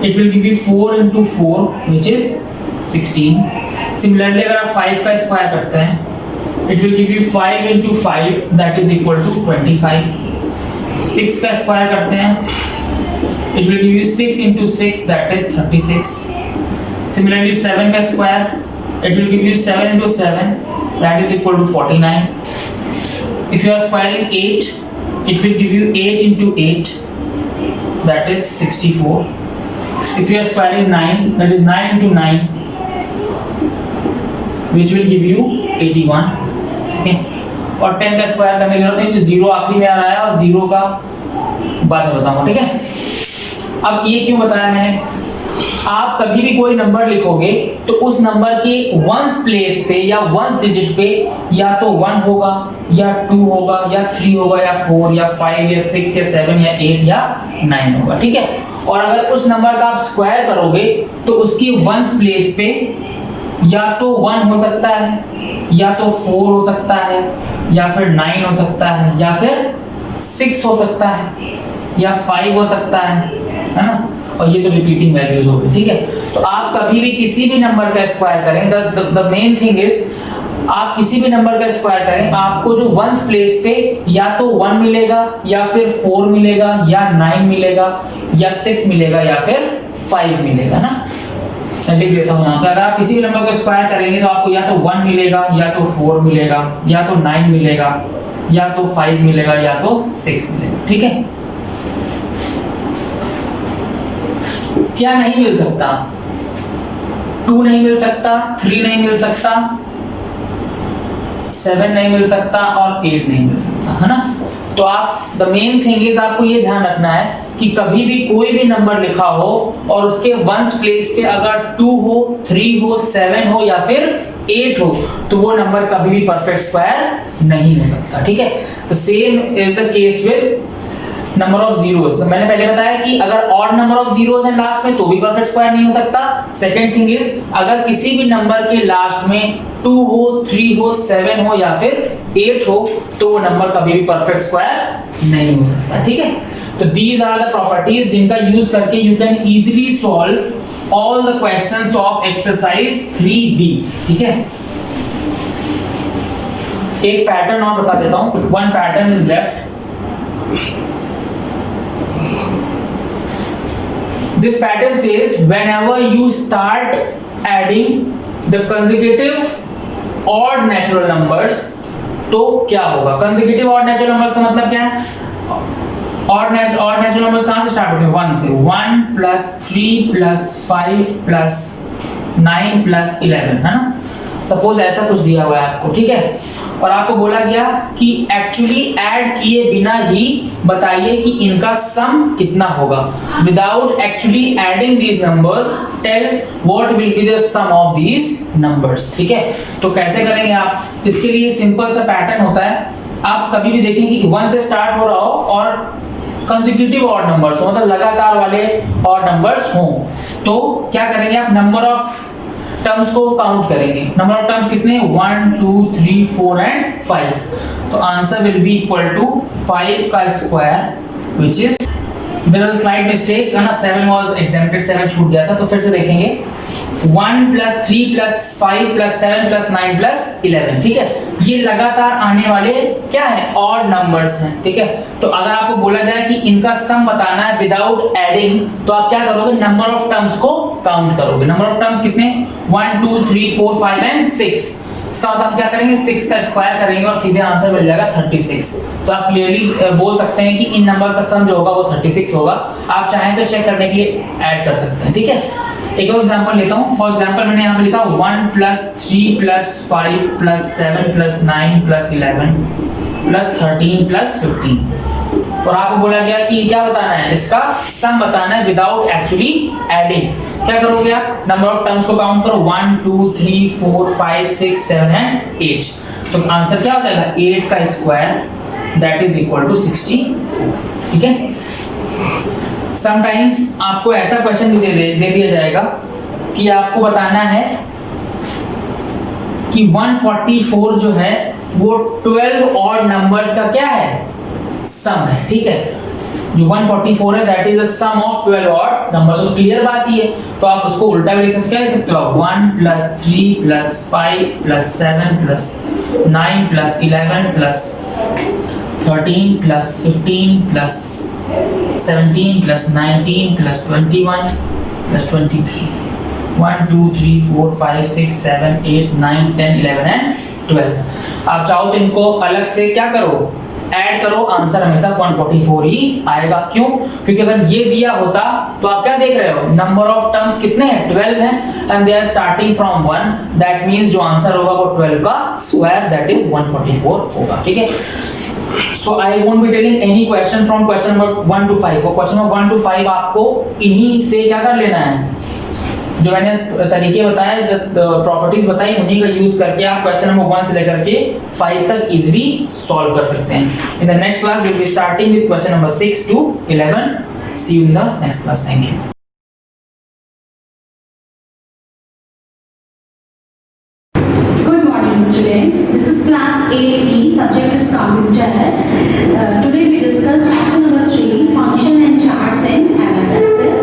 [SPEAKER 2] it will give you 4 into 4 which is 16। Similarly अगर आप 5 का स्क्वायर करते हैं it will give you 5 into 5 that is equal to 25। 6 का स्क्वायर करते हैं it will give you 6 into 6 that is 36। Similarly 7 का square it will give you 7 into 7 that is equal to 49। If you are squaring 8 it will give you 8 into 8 that is 64। If you are squaring 9 that is 9 into 9 which will give you 81, okay। और 10 का square करने की जरूरत नहीं, zero आखिरी में आ रहा है और जीरो का बाद में बताऊंगा, ठीक है। अब ये क्यों बताया मैंने, आप कभी भी कोई नंबर लिखोगे तो उस नंबर के वंस प्लेस पे या वंस डिजिट पे या तो 1 होगा या 2 होगा या 3 होगा या 4 या 5 या 6 या 7 या 8 या 9 होगा, ठीक है। और अगर उस नंबर का आप स्क्वायर करोगे तो उसकी वंस प्लेस पे या तो 1 हो सकता है या तो 4 हो सकता है या फिर 9 हो सकता है या फिर 6 हो सकता है या 5 हो सकता है ना। और ये तो रिपीटिंग वैल्यूज हो गई, ठीक है। तो आप कभी भी किसी भी नंबर का स्क्वायर करें, द मेन थिंग इज आप किसी भी नंबर का स्क्वायर करें, आपको जो वंस प्लेस पे या तो 1 मिलेगा या फिर 4 मिलेगा या 9 मिलेगा या 6 मिलेगा या फिर 5 मिलेगा ना। मैं लिख देता हूँ यहाँ पे, अगर आप किसी भी नंबर का स्क्वायर करेंगे तो आपको या तो 1 मिलेगा या तो 4 मिलेगा या तो 9 मिलेगा या तो 5 मिलेगा या तो 6 मिलेगा, ठीक है। क्या नहीं मिल सकता? 2 नहीं मिल सकता, 3 नहीं मिल सकता, 7 नहीं मिल सकता और 8 नहीं मिल सकता, है ना। तो आप द मेन थिंग इज आपको ये ध्यान रखना है कि कभी भी कोई भी नंबर लिखा हो और उसके वंस प्लेस पे अगर 2 हो, 3 हो, 7 हो या फिर 8 हो तो वो नंबर कभी भी परफेक्ट स्क्वायर नहीं हो सकता, ठीक है। तो same is the case with number of zeros. तो मैंने पहले बताया कि अगर ऑड नंबर ऑफ जीरोस है लास्ट में तो भी परफेक्ट स्क्वायर नहीं हो सकता। सेकंड थिंग इज अगर किसी भी नंबर के लास्ट में 2 हो, 3 हो, 7 हो या फिर 8 हो तो वो नंबर कभी भी परफेक्ट स्क्वायर नहीं हो सकता, ठीक है। तो दीज आर द प्रॉपर्टीज जिनका यूज करके you can easily solve all the questions of exercise 3B, ठीक है। एक पैटर्न और बता देता हूं, one pattern is left. This pattern says whenever you start adding the consecutive odd natural numbers, तो क्या होगा? consecutive odd natural numbers का मतलब क्या है? odd natural numbers कहाँ से स्टार्ट होते हैं? 1 से। 1 plus 3 plus 5 plus 9 plus 11, है ना। सपोज ऐसा कुछ दिया हुआ है आपको, ठीक है, और आपको बोला गया कि एक्चुअली ऐड किए बिना ही बताइए कि इनका सम कितना होगा। Without actually adding these numbers tell what will be the sum of these numbers, ठीक है। तो कैसे करेंगे आप? इसके लिए सिंपल सा पैटर्न होता है। आप कभी भी देखेंगे कि 1 से स्टार्ट हो रहा हो और कंसेक्यूटिव ऑड नंबर्स हो, मतलब लगातार वाले ऑड नंबर्स हो, तो क्या करेंगे आप? नंबर ऑफ टर्म्स को काउंट करेंगे। नंबर ऑफ टर्म्स कितने? 1 2 3 4 एंड 5। तो answer will be equal to 5 का square which is, there was slide mistake, है ना, 7 वाज एग्जेम्प्टेड, 7 छूट गया था। तो फिर से देखेंगे 1 plus 3 plus 5 plus 7 plus 9 plus 11, ठीक है। ये लगातार आने वाले क्या है? ऑड नंबर्स हैं, ठीक है। तो अगर आपको बोला जाए कि इनका सम बताना है विदाउट एडिंग, तो आप क्या करोगे? नंबर ऑफ टर्म्स को काउंट करोगे। नंबर ऑफ टर्म्स कितने? 1 2 3 4 5 एंड 6। इसका मतलब हम क्या करेंगे? 6 का स्क्वायर करेंगे और सीधे आंसर मिल जाएगा 36। तो आप क्लियरली बोल सकते हैं कि इन नंबर का सम जो होगा वो 36 होगा। आप चाहें तो चेक करने के लिए ऐड कर सकते हैं, ठीक है। एक और एग्जांपल लेता हूं। फॉर एग्जांपल मैंने यहाँ पे लिखा 1 plus 3 plus 5 plus 7 plus 9 plus 11 plus 13 plus 15, और आपको बोला गया कि क्या बताना है? इसका सम बताना है विदाउट एक्चुअली एडिंग। क्या करोगे आप? नंबर ऑफ टर्म्स को काउंट करो, 1 2 3 4 5 6 7 एंड 8। तो आंसर क्या हो जाएगा? 8 का square that is equal to 64, ठीक है। समटाइम्स आपको ऐसा क्वेश्चन भी दे दिया जाएगा कि आपको बताना है कि 144 जो है वो 12 ऑड नंबर्स का क्या है? सम है, ठीक है। जो 144 है that is the sum of 12 odd numbers. तो क्लियर बात ही है। तो आप उसको उल्टा भी लिख सकते हो। क्या लिख सकते हो? 1 plus 3 plus 5 plus 7 plus 9 plus 11 plus 13 plus 15 plus 17 plus 19 plus 21 plus 23, 1 2 3 4 5 6 7 8 9 10 11 and 12। आप चाहो तो इनको अलग से क्या करो? ऐड करो। आंसर हमेशा 144 ही आएगा। क्यों? क्योंकि अगर ये दिया होता तो आप क्या देख रहे हो? नंबर ऑफ टर्म्स कितने हैं? 12 हैं and they are starting from 1। That means जो आंसर होगा वो 12 का स्क्वायर दैट इज 144 होगा, ठीक है। So I won't be telling any question from question number 1 to 5। वो question number 1 to 5 आपको इन्हीं से क्या कर लेना है? जो मैंने तरीके बताए, प्रॉपर्टीज बताई, उन्हीं का यूज करके आप क्वेश्चन नंबर 1 से लेकर के 5 तक इजीली सॉल्व कर सकते हैं। In the next class we will be starting with question number 6 to 11। See you in the next class. Thank you.
[SPEAKER 3] Students, this is class 8B, subject is computer. Today we discuss chapter number 3, function and charts in MS Excel.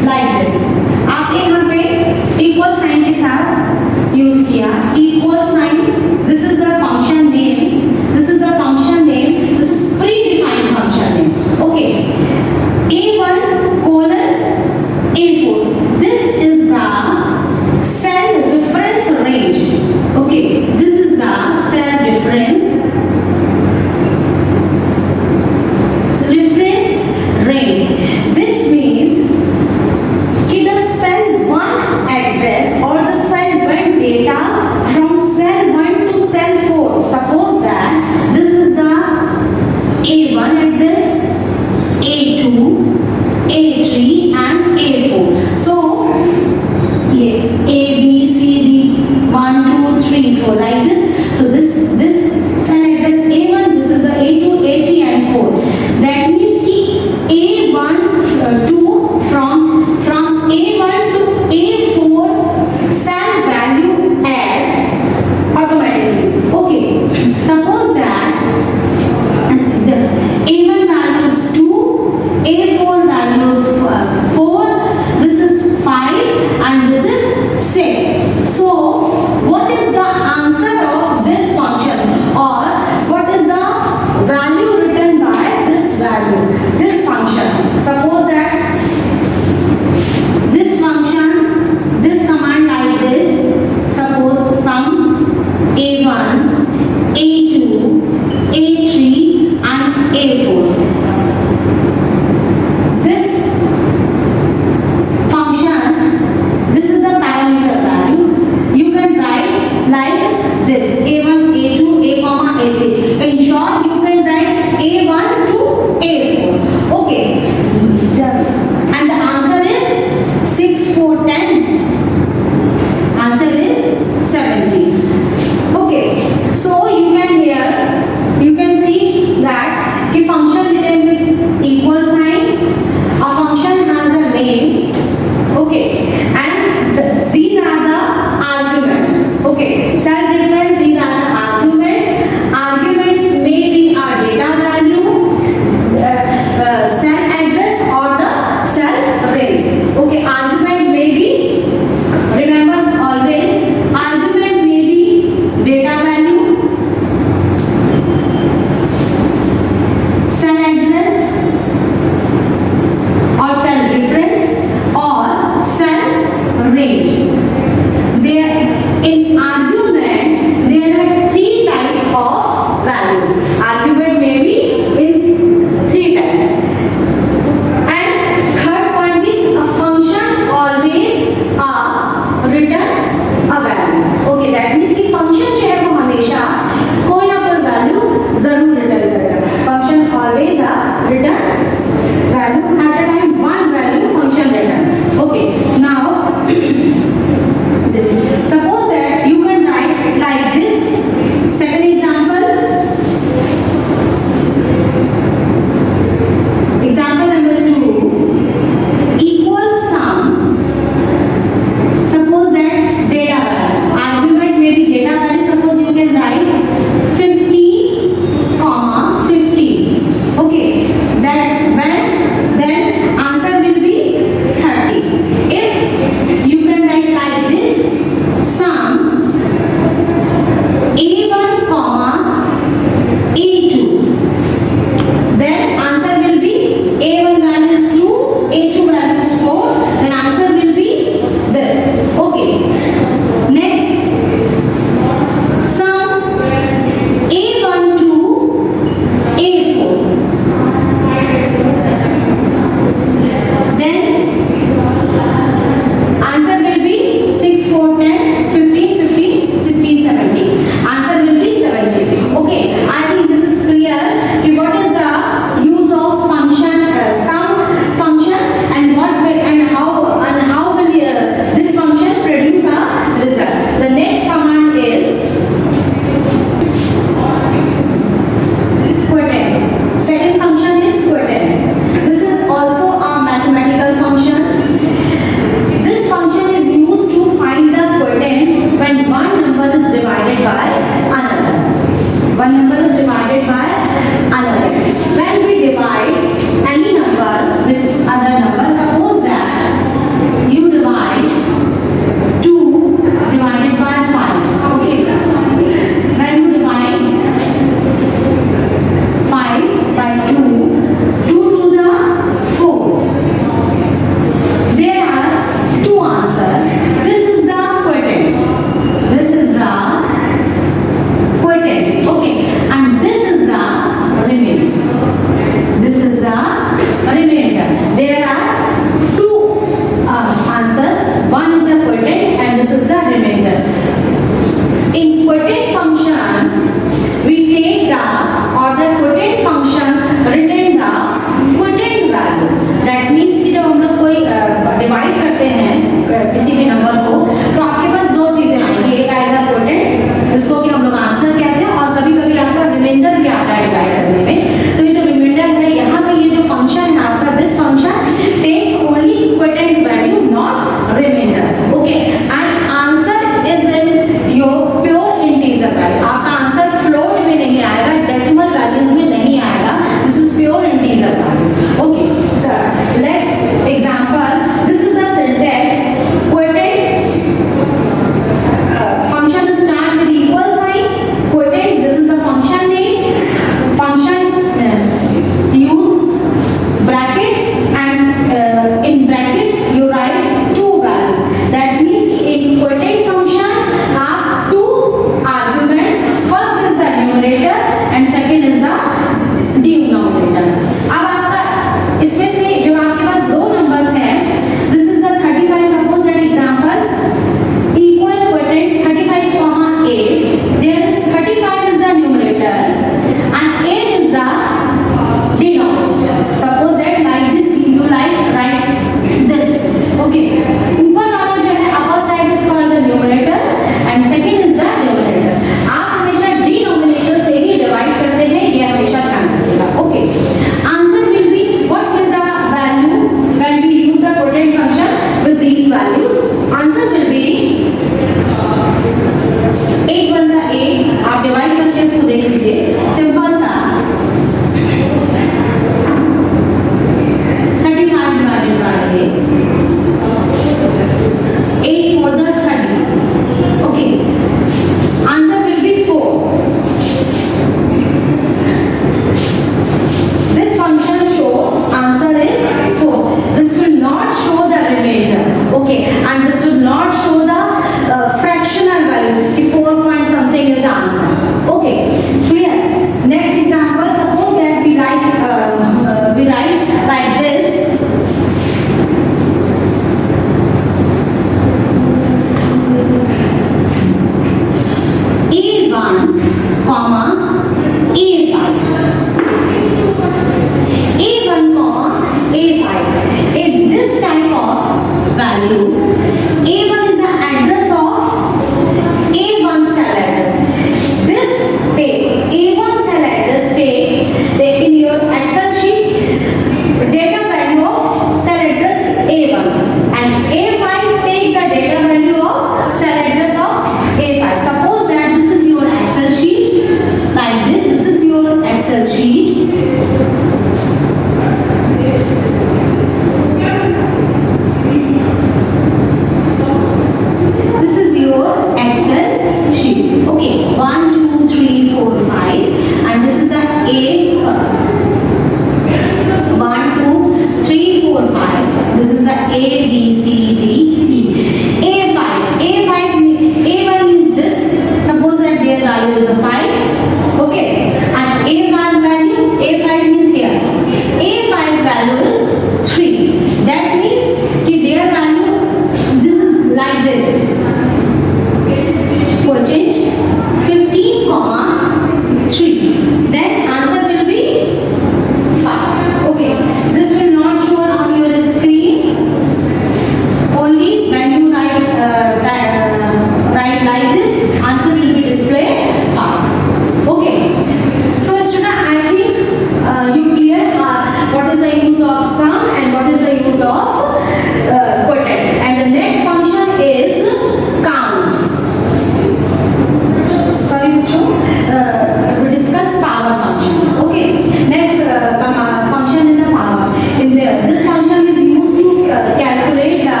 [SPEAKER 3] function is the power. In there, this function is used to calculate the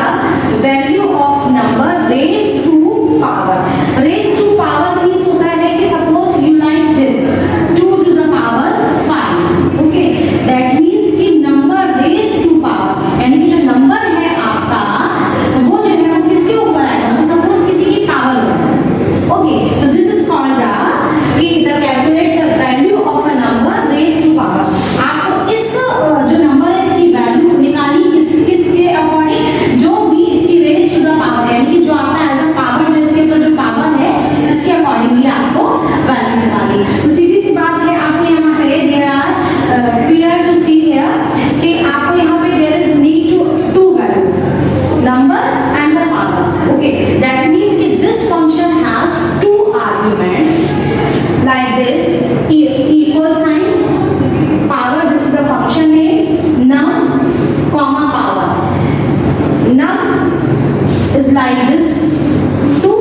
[SPEAKER 3] value of number raised to power. Raised to power means होता है कि suppose you like this 2 to the power 5. Okay, that means कि number raised to power यानी कि जो number है आपका वो जो है वो किसके ऊपर आएगा, मतलब suppose किसी की power हो. Okay, so this is called the calculate the value of a number raised to power. आपको इस जो number है इसकी value निकाली किसके अकॉर्डिंग, जो भी इसकी raised to the power यानी कि जो आपका as a power जो इसके ऊपर जो power है इसके अकॉर्डिंगली आपको value निकाली. तो सीधी सी बात है, आपको यहाँ पे there are clear to see here कि आपको यहाँ पे there is need to two values, number and the power. Okay, that means कि this function has two arguments like this equal sign power, this is the function name, num comma power. Num is like this 2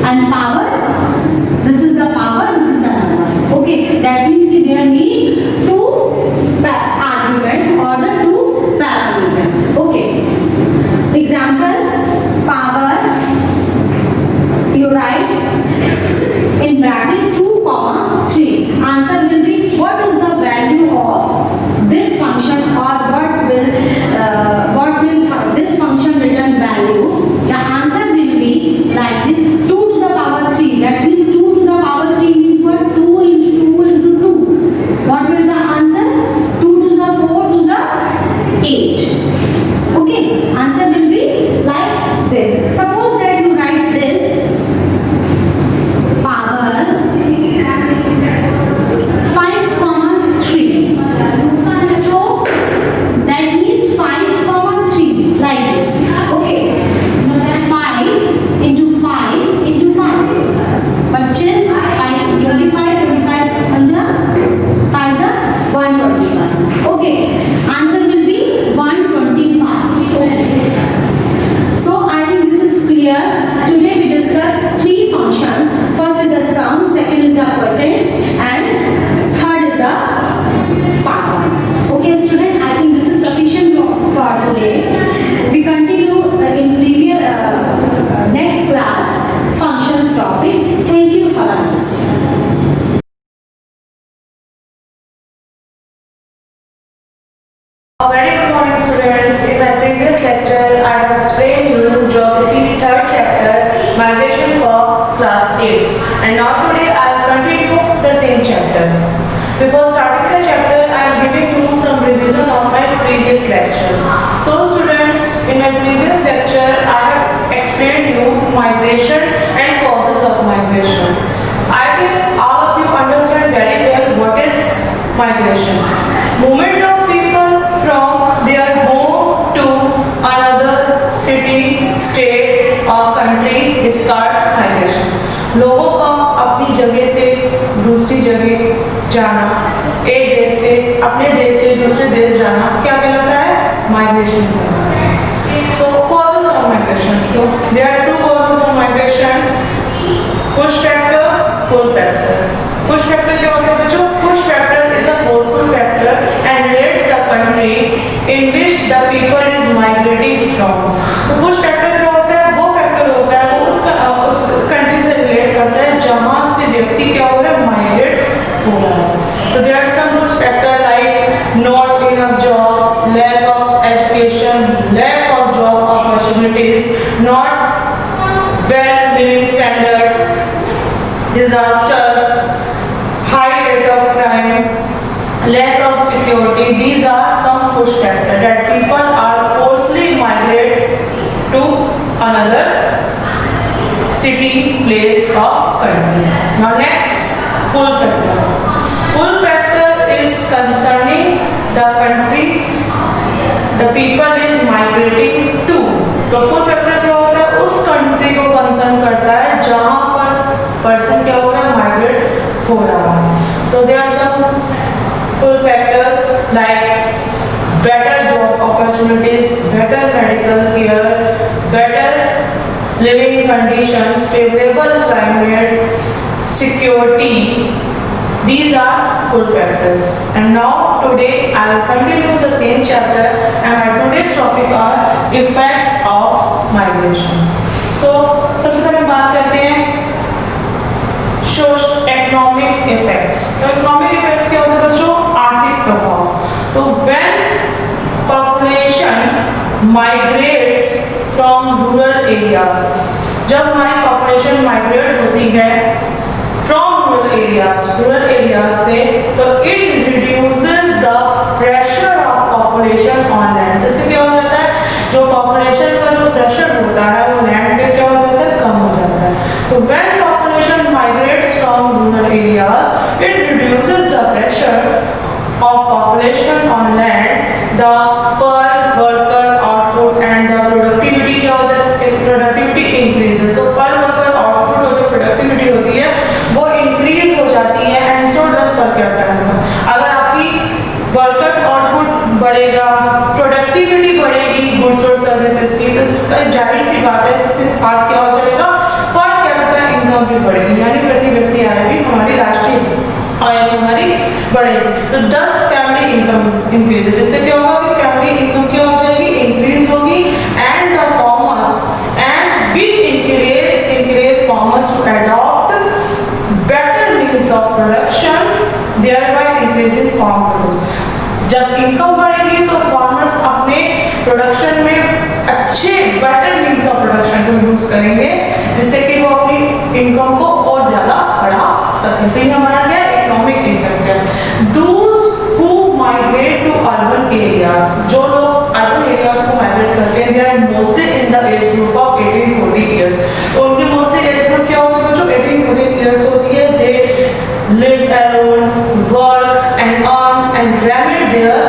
[SPEAKER 3] and power, this is the power, this is the number. Okay, that means कि there need two arguments or the two parameters. Okay, example, power, you write in bracket 2 comma 3. Answer will be what is the value of this function or what will this function return value. The answer will be like this 2 to the power 3. That means 2 to the power 3 means what? 2 into 2 into 2. What will the answer? 2 to the 4 to the 8. Okay, answer will be like this. Suppose that you write this power 5 comma 3. So that means 5 comma 3 like this. Okay, 5 into 5 into 5, which is 5 25 25 5 is 125. Okay, answer will be 125. Okay. So I think this is clear. Today we discuss three functions. First is the sum, second is the quotient, and third is the power. Okay, student, I think this is sufficient for today. We continue in previous next class functions topic. Thank you. Have a nice day.
[SPEAKER 4] A very good morning, students. In my previous lecture, I have explained you Geography 3rd chapter, Migration for class 8. And now today I will continue the same chapter. Before starting the chapter, I am giving you some revision of my previous lecture. So students, in my previous lecture, I have explained you migration and causes of migration. I think all of you understand very well what is migration. Movement of people from their home to another city, state or country is called migration. लोगों का अपनी जगह से दूसरी जगह जाना, एक देश से अपने देश से दूसरे देश जाना क्या कहलाता है? माइग्रेशन कहलाता है. So causes of migration. So there are two causes of migration. Push factor, pull factor. Push factor क्या होता है बच्चों? Push factor is a forceful factor and relates the country in which the people is migrating from. तो push factor क्या होता है? वो factor होता है वो उस country से relate करता है जहाँ से व्यक्ति क्या हो रहा है? Migrate हो रहा है. So there are some push factor like not enough job, lack of education, lack of job opportunities, not well living standard, disaster, high rate of crime, lack of security. These are some push factors that people are forcibly migrate to another city, place or country. Now next, pull factor. Pull factor is concerning the country the people is migrating to. तो pull factor क्या होता है? उस country को concern करता है जहाँ पर person क्या हो रहा है? Migrate हो रहा है. तो there are some pull factors like better job opportunities, better medical care, better living conditions, favorable climate, security, These are good factors. And now today I will continue the same chapter, and my today's topic are effects of migration. So सबसे पहले बात करते हैं economic effects. तो economic effects क्या होते हैं बच्चों? आर्थिक प्रभाव. तो when population migrates from rural areas, जब हमारी population migrate होती है from rural areas से, तो it reduces the pressure of population on land. जैसे क्या हो जाता है, जो population का जो pressure होता है वो land पे क्या हो जाता है, कम हो जाता है. तो when population migrates from rural areas, it reduces the pressure of population on land. The per worker output and the productivity क्या होता है, productivity increases. तो per worker output और जो productivity होती है वो increase हो जाती है, and so does per capita income. अगर आपकी workers output बढ़ेगा, productivity बढ़ेगी goods और services की, तो इसका जाहिर सी बात है इसके साथ क्या हो जाएगा, per capita income भी बढ़ेगी, यानी प्रति व्यक्ति आय भी हमारी राष्ट्रीय आय हमारी बढ़ेगी. तो 10 फैमिली इनकम इंक्रीज, जिससे क्या होगा कि फैमिली इनकम क्या हो जाएगी, इंक्रीज होगी, and the farmers and which encourage farmers to adopt better means of production, thereby increasing farm produce. जब इनकम बढ़ेगी तो फार्मर्स अपने प्रोडक्शन में अच्छे बेटर मीन्स ऑफ प्रोडक्शन को यूज करेंगे, जिससे कि वो अपनी इनकम को और ज्यादा बढ़ा सकें. तो ये हमारा क्या इकोनॉमिक इफेक्ट है. Those who migrate to urban areas, जो लोग अर्बन एरियाज को माइग्रेट करते हैं, they are mostly in the age group of 18-40 years. तो उनकी मोस्टली एज ग्रुप क्या होगी बच्चों, 18-40 years होती है. They live alone, work and earn and remit their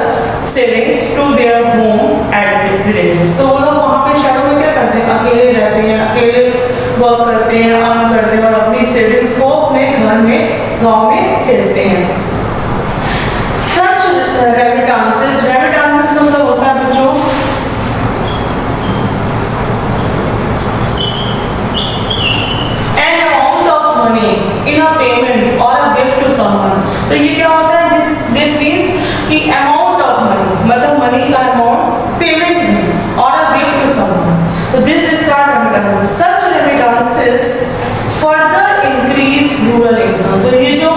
[SPEAKER 4] savings to their home at villages. तो वो लोग वहाँ पे शहरों में क्या करते हैं, अकेले रहते हैं, अकेले वर्क करते हैं, अर्न करते हैं और अपनी सेविंग्स को अपने घर में, गांव में भेजते हैं. Such remittances मतलब होता है बच्चों an amount of money in a payment or a gift to someone. तो ये क्या होता है, this means कि amount of money मतलब money का amount payment में और a gift to someone. तो this is called remittances. Such remittances further increase rural income. तो ये जो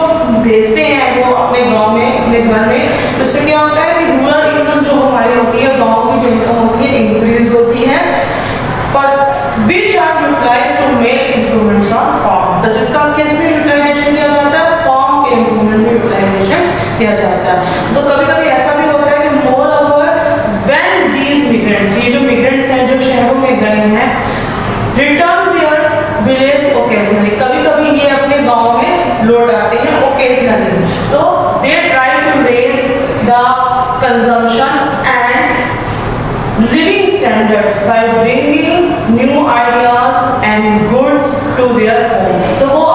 [SPEAKER 4] भेजते हैं वो अपने गांव में, अपने घर में, तो इससे क्या होता है कि रूरल इनकम जो हमारी होती है, गांव की जो इनकम होती है, इंक्रीज होती है. पर which are utilized to make improvements on farm. तो जिसका केस में यूटिलाइजेशन किया जाता है, फार्म के इम्प्रूवमेंट में यूटिलाइजेशन किया जाता है. तो कभी-कभी ऐसा भी होता है कि moreover when these migrants, ये जो migrants हैं जो शहरों में गए हैं, return their village occasionally, कभी-कभी ये अपने गांव में लौट आते हैं occasionally. तो they try to raise the consumption and living standards by bringing new ideas and goods to their home. तो वो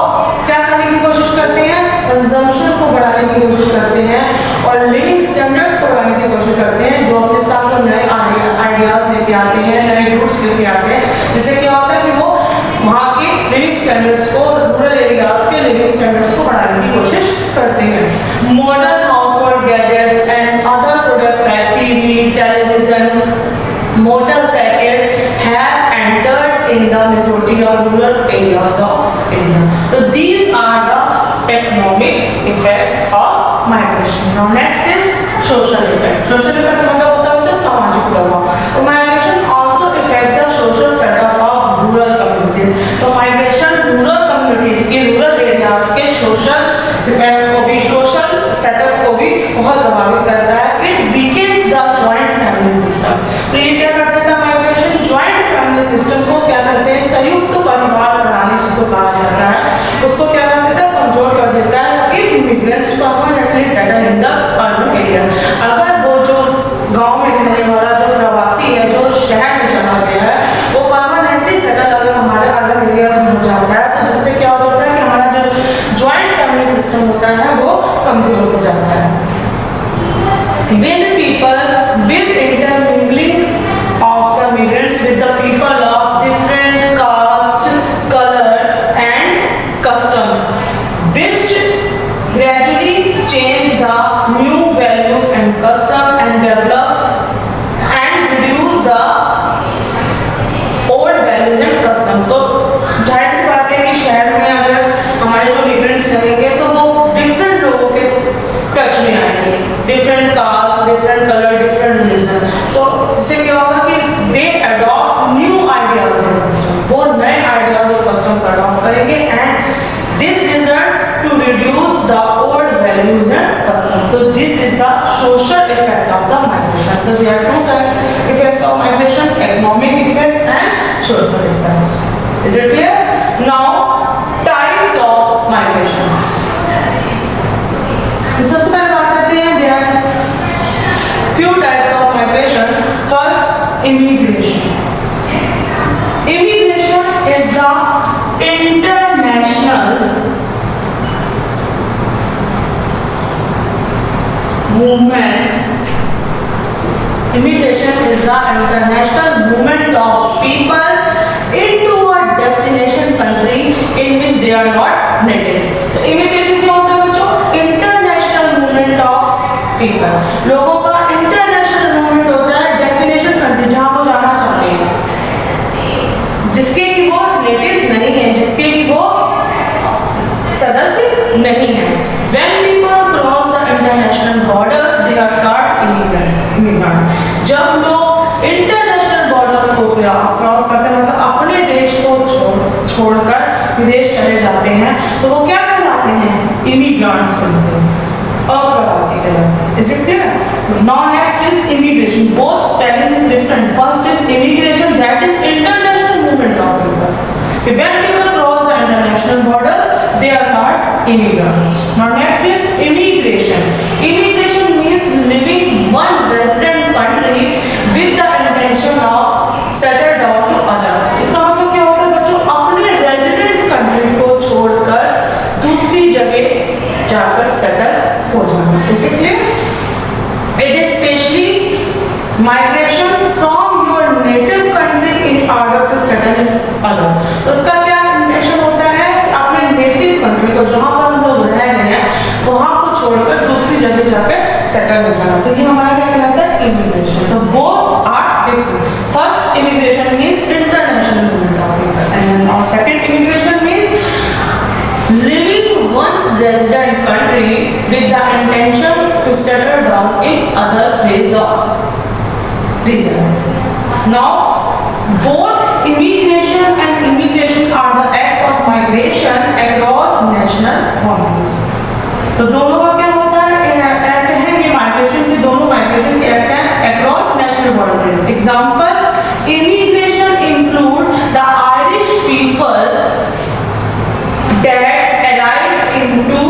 [SPEAKER 4] क्या करने की कोशिश करते हैं, कंजम्पशन को बढ़ाने की कोशिश करते हैं और लिविंग स्टैंडर्ड्स को बढ़ाने की कोशिश करते हैं, जो अपने साथ में नए आइडियाज लेके आते हैं, नए गुड्स लेके आते हैं, जिससे क्या होता है कि वो वहाँ के लिविंग स्टैंडर्ड्स को, रूरल एरियाज के लिविंग स्टैंडर्ड्स को बढ़ाने की कोशिश करते हैं. Modern household gadgets and other products like TV, television, motorcycle have entered in the majority of rural areas of India. So these are the economic effects of migration. Now next is social effect. Social effect मतलब होता है जो सामाजिक प्रभाव. तो migration also affect the social setup of rural communities. तो migration rural communities के, rural areas के social effect को भी, social setup को भी बहुत प्रभावित करता है. It weakens the joint family system. तो ये क्या करता है माइग्रेशन, ज्वाइंट फैमिली सिस्टम को क्या करते हैं, संयुक्त परिवार प्रणाली जिसको कहा जाता है, उसको क्या कर देता है, कमजोर कर देता है. If migrants permanently settle in the urban area, अगर वो जो गांव में रहने वाला जो प्रवासी है, जो शहर में चला गया है, वो परमानेंटली सेटल अगर हमारे अर्बन एरियाज में हो जाता है, तो जिससे क्या होता है कि हमारा जो ज्वाइंट फैमिली सिस्टम होता है वो कमजोर हो जाता है. When people with intermingling of the migrants with the people of different caste, color and customs, which gradually develop and reduce the old values and custom. तो जाहिर सी बात है कि शहर में अगर हमारे जो मिग्रेंट्स रहेंगे तो वो डिफरेंट लोगों के टच में आएंगे, different caste, different colour, different religion. तो इससे क्या होगा कि they adopt new ideas and custom, वो नए आइडियाज और कस्टम का अडॉप्ट करेंगे and this result to reduce the old values and custom. तो this is the social effect of the migration. तो there are two type effects of migration, economic effect and social effects. Is it clear? Now types of migration. सबसे पहले बात करते हैं there are few types of migration. First, immigration. Immigration is the international movement. Immigration is the international movement of people into a destination country in which they are not natives. तो immigration क्या होता है बच्चों? International movement of people. लोगों का international movement होता है destination country, जहां वो जाना चाहते हैं, जिसके कि वो नेटिव्स नहीं है, जिसके कि वो सदस्य नहीं है। When people cross the international borders, they are called immigrants. जब लोग इंटरनेशनल बॉर्डर्स को क्रॉस करते हैं, मतलब अपने देश को छोड़कर विदेश चले जाते हैं, तो वो क्या कहलाते हैं? इमिग्रेंट्स कहलाते हैं, अप्रवासी कहलाते हैं। Is it clear? Now next is immigration. Both spelling is different. First is immigration, that is international movement of people. When people cross the international borders, they are called immigrants. Now next is immigration. Immigration means leaving one resident country with the intention of settle down to other. इसका मतलब क्या होता है बच्चों? अपने resident country को छोड़कर दूसरी जगह जाकर सेटल हो जाना। Is it clear? It is specially migration from your native country in order to settle in other. तो उसका क्या इंटेंशन होता है कि अपने नेटिव कंट्री को, जहाँ पर हम लोग रह रहे हैं, वहाँ को छोड़कर दूसरी जगह जाकर सेटल हो जाना। तो ये हमारा क्या कहलाता है? इमिग्रेशन। तो both are different. First immigration means international movement of people, and now second immigration means leaving one's resident country with the intention to settle down in other place of residence. Now, both immigration and immigration are the act of migration across national boundaries. तो दोनों का क्या होता है? Act है ये migration के, दोनों माइग्रेशन के एक्ट हैं across national boundaries. Example, immigration include the Irish people that arrived into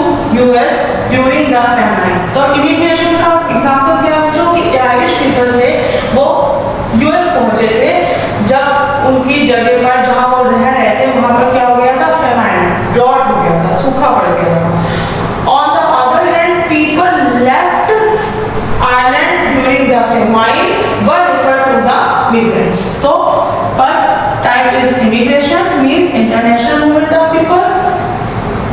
[SPEAKER 4] US during the famine. तो इमिग्रेशन का एग्जांपल क्या है? जो कि आयरिश पीपल थे वो यूएस पहुंचे थे जब उनकी जगह पर जहां वो रह रहे थे वहां पर क्या हो गया था? फेमाइन, ड्रॉट हो गया था, सूखा पड़ गया था। On the other hand, people left Ireland during the famine were referred to the migrants. तो first type is immigration, means international movement of people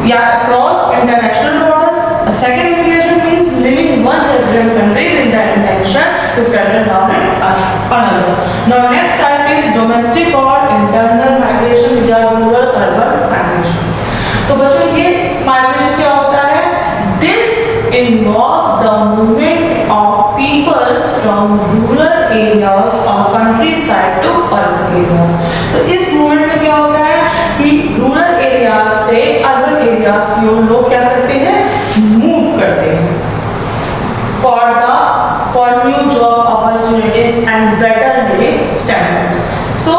[SPEAKER 4] या across international borders. A second immigration means leaving one resident country with the intention to settle down in another. Now next type is domestic or internal migration या rural urban migration. तो बच्चों ये migration क्या होता है? This involves the movement of people from rural areas or countryside to urban areas. तो इस movement में क्या होता है कि रूरल एरियाज से अर्बन एरियाज की ओर लोग क्या करते हैं? मूव करते हैं for new job opportunities and better living standards. So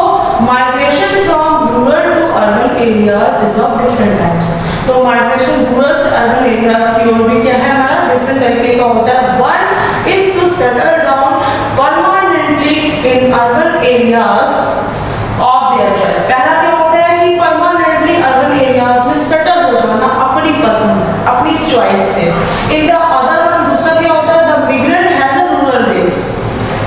[SPEAKER 4] migration from rural to urban areas is of different types. तो migration rural से urban areas की ओर भी क्या है हमारा? डिफरेंट तरीके का होता है। One is to settle down permanently in urban areas of their choice. पहला क्या होता है कि परमानेंटली अर्बन एरियाज में सेटल हो जाना अपनी पसंद से, अपनी चॉइस से। इन द अदर वन, दूसरा क्या होता है? The migrant has a rural base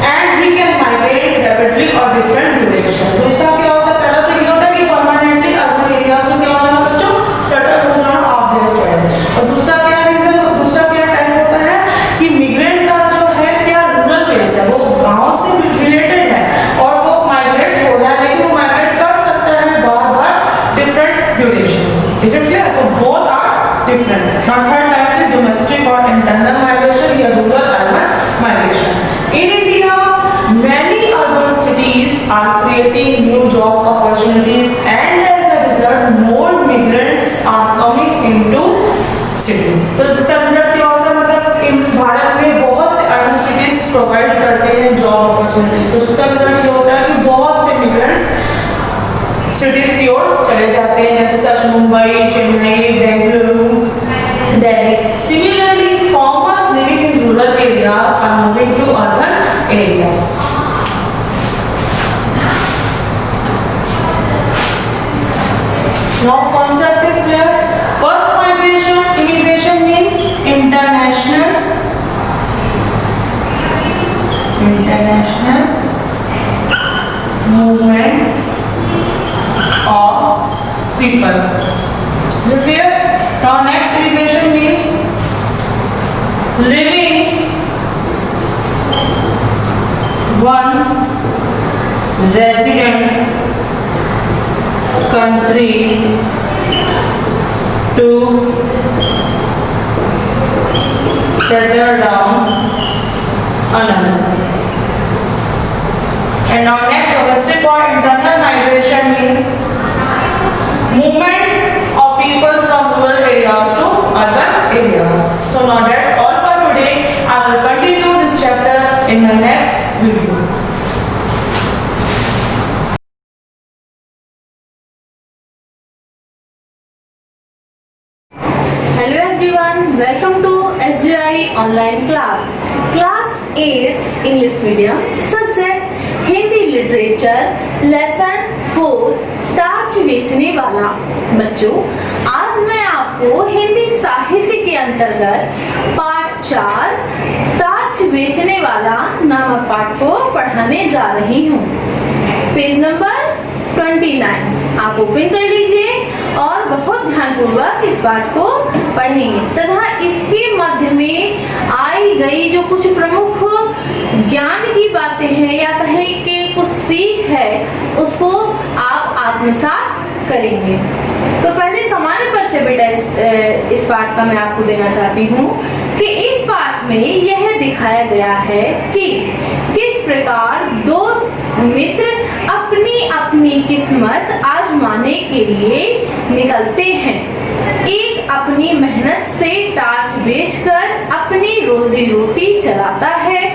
[SPEAKER 4] and he can migrate rapidly और डिफरेंट ड्यूरेशन। दूसरा क्या होता है? पहला तो ये होता है कि परमानेंटली अर्बन एरियाज में क्या हो जाना बच्चों? सेटल हो जाना ऑफ देयर चॉइस। और दूसरा क्या रीजन, दूसरा क्या टाइप होता है कि मिग्रेंट का जो है क्या रूरल सिटीज। तो इसका रिजल्ट क्या होता है, मतलब इन भारत में बहुत से अर्बन सिटीज प्रोवाइड करते हैं जॉब अपॉर्चुनिटीज को, जिसका रिजल्ट ये होता है कि बहुत से मिग्रेंट्स सिटीज की ओर चले जाते हैं, जैसे such Mumbai, Chennai, Bengaluru, Delhi. Similarly farmers living in rural areas are moving to urban areas. Now concept is clear. First immigration means international movement of people. Is it clear? Now next immigration means living one's resident country to settle down another. And now next domestic or internal migration means movement of people from rural areas to urban areas. So now that's all for today. I will continue this chapter in the next video.
[SPEAKER 3] Hello everyone, welcome to SGI online class. Class 8 English medium, subject Hindi literature, lesson 4 torch बेचने वाला। बच्चों, आज मैं आपको हिंदी साहित्य के अंतर्गत पाठ 4 टार्च बेचने वाला नामक पाठ को पढ़ाने जा रही हूँ। पेज नंबर 29 आप ओपन कर लीजिए और बहुत ध्यानपूर्वक इस पाठ को पढ़ेंगे तथा इसके मध्य में आई गई जो कुछ प्रमुख ज्ञान की बातें हैं या कहें कि कुछ सीख है उसको आप आत्मसात करेंगे। तो पहले सामान्य परिचय बेटा इस पाठ का मैं आपको देना चाहती हूँ कि इस पाठ में यह दिखाया गया है कि किस प्रकार दो मित्र अपनी अपनी किस्मत आजमाने के लिए निकलते हैं। एक अपनी मेहनत से टार्च बेचकर अपनी रोजी रोटी चलाता है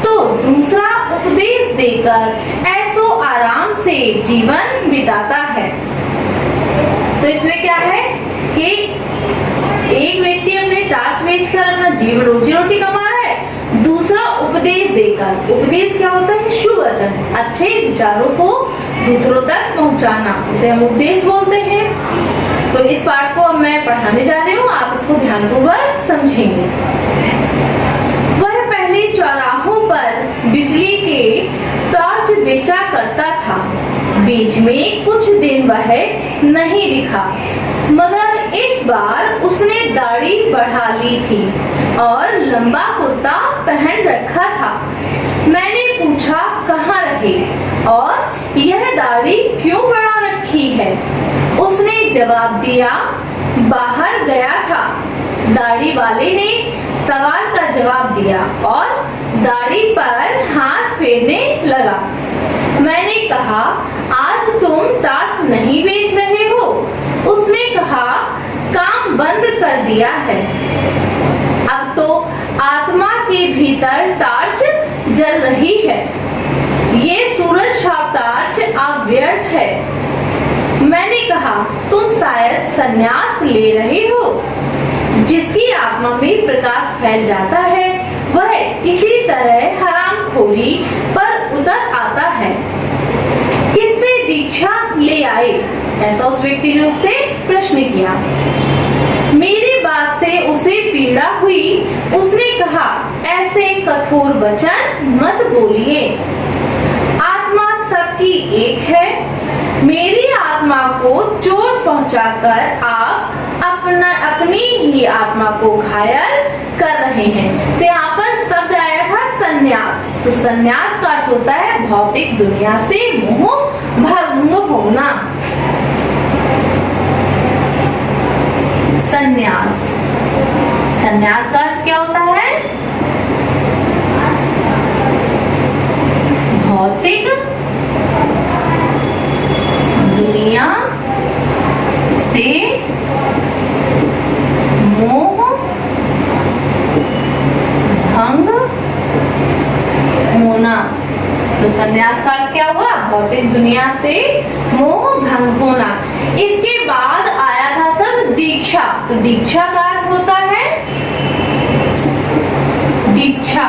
[SPEAKER 3] तो दूसरा उपदेश देकर ऐसो आराम से जीवन बिताता है। तो इसमें क्या है कि एक व्यक्ति अपने टार्च बेचकर अपना जीवन रोजी रोटी कमा रहा है, दूसरा उपदेश देकर। उपदेश क्या होता है? शुभ वचन, अच्छे विचारों को दूसरों तक पहुंचाना, उसे हम उपदेश बोलते हैं। तो इस पाठ को अब मैं पढ़ाने जा रही हूँ, आप इसको ध्यानपूर्वक समझेंगे। वह पहले चौराहों पर बिजली के टॉर्च बेचा करता था। बीच में कुछ दिन वह नहीं दिखा, मगर इस बार उसने दाढ़ी बढ़ा ली थी और लंबा कुर्ता पहन रखा था। मैंने पूछा कहाँ रहे और यह दाढ़ी क्यों बढ़ा रखी है? उसने जवाब दिया बाहर गया था। दाढ़ी वाले ने सवाल का जवाब दिया और दाढ़ी पर हाथ फेरने लगा। मैंने कहा आज तुम टार्च नहीं बेच रहे हो? उसने कहा काम बंद कर दिया है। अब तो आत्मा के भीतर टार्च जल रही है। ये सूरज छाप टार्च अब व्यर्थ है। मैंने कहा तुम शायद संन्यास ले रहे हो। जिसकी आत्मा में प्रकाश फैल जाता है वह इसी तरह हरामखोरी पर उतर आता है। किससे दीक्षा ले आए? ऐसा उस व्यक्ति ने उससे प्रश्न किया। मेरी बात से उसे पीड़ा हुई। उसने कहा ऐसे कठोर वचन मत बोलिए। आत्मा सबकी एक है। मेरी आत्मा को चोट पहुंचाकर आप अपनी ही आत्मा को घायल कर रहे हैं। तो यहाँ पर शब्द आया था संन्यास। तो संन्यास का अर्थ होता है भौतिक दुनिया से मोह भंग होना। संन्यास, संन्यास का अर्थ क्या होता है? भौतिक दुनिया से मोह तो संन्यास का अर्थ क्या हुआ? भौतिक दुनिया से मोह भंग होना। इसके बाद आया था शब्द दीक्षा। तो दीक्षा का अर्थ होता है दीक्षा।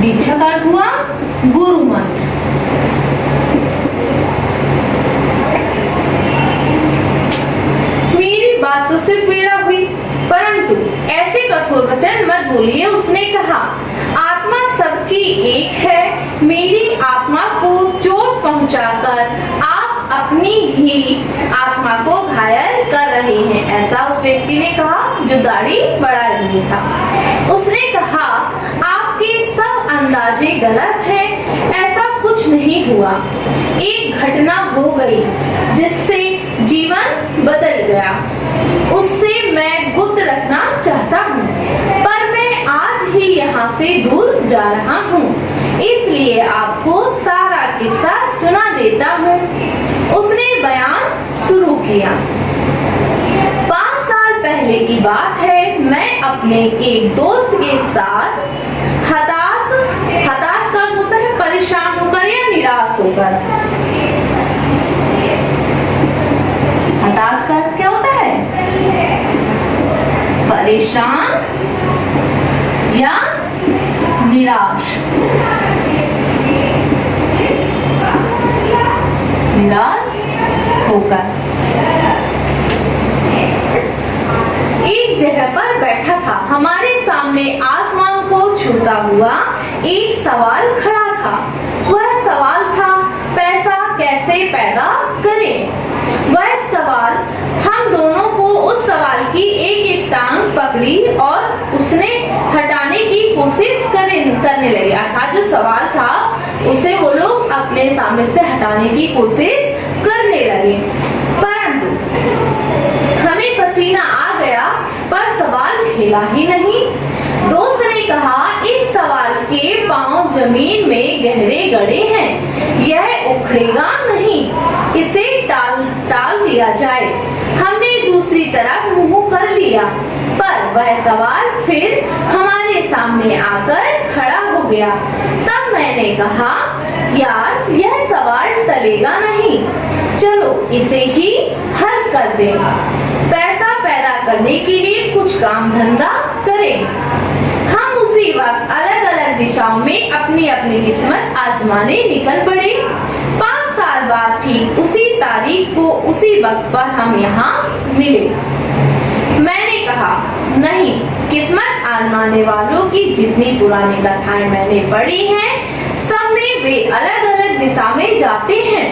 [SPEAKER 3] दीक्षा का अर्थ हुआ गुरु मंत्र। मेरी बातों से पीड़ा हुई, परंतु ऐसे कठोर वचन मत बोलिए। उसने कहा, आत्मा सबकी एक है। मेरी आत्मा को चोट पहुंचाकर आप अपनी ही आत्मा को घायल कर रहे हैं। ऐसा उस व्यक्ति ने कहा जो दाढ़ी बढ़ाए हुए था। उसने कहा, आपके सब अंदाजे गलत हैं। ऐसा कुछ नहीं हुआ। एक घटना हो गई जिससे जीवन बदल गया। उससे मैं गुप्त रखना चाहता हूँ, पर मैं आज ही यहाँ से दूर जा रहा हूँ, इसलिए आपको सारा किस्सा सुना देता हूँ। उसने बयान शुरू किया। 5 साल पहले की बात है। मैं अपने एक दोस्त के साथ हताश का अर्थ होता है परेशान होकर या निराश होकर। हताश का अर्थ क्या होता है? परेशान या निराश। निराश होकर एक जगह पर बैठा था। हमारे सामने आसमान को छूता हुआ एक सवाल खड़ा था। वह सवाल था, पैसा कैसे पैदा करें? वह सवाल हम दोनों को उस सवाल की एक टांग पकड़ी और उसने हटाने की कोशिश करने लगे। अर्थात जो सवाल था उसे वो लोग अपने सामने से हटाने की कोशिश करने लगे, परंतु हमें पसीना आ गया पर सवाल हिला ही नहीं। दोस्त ने कहा, इस सवाल के पांव जमीन में गहरे गड़े हैं, यह उखड़ेगा नहीं, इसे टाल दिया जाए। हमने दूसरी तरफ मुंह कर लिया, पर वह सवाल फिर हमारे सामने आकर खड़ा हो गया। तब मैंने कहा, यार यह सवाल टलेगा नहीं, चलो इसे ही हल कर दें। पैसा पैदा करने के लिए कुछ काम धंधा करें। हम उसी वक्त अलग अलग दिशाओं में अपनी अपनी किस्मत आजमाने निकल पड़े। 5 साल बाद ठीक उसी तारीख को उसी वक्त पर हम यहाँ मिले। मैंने कहा, नहीं, किस्मत आजमाने वालों की जितनी पुरानी कथाएं मैंने पढ़ी हैं, सब में वे अलग अलग दिशा में जाते हैं।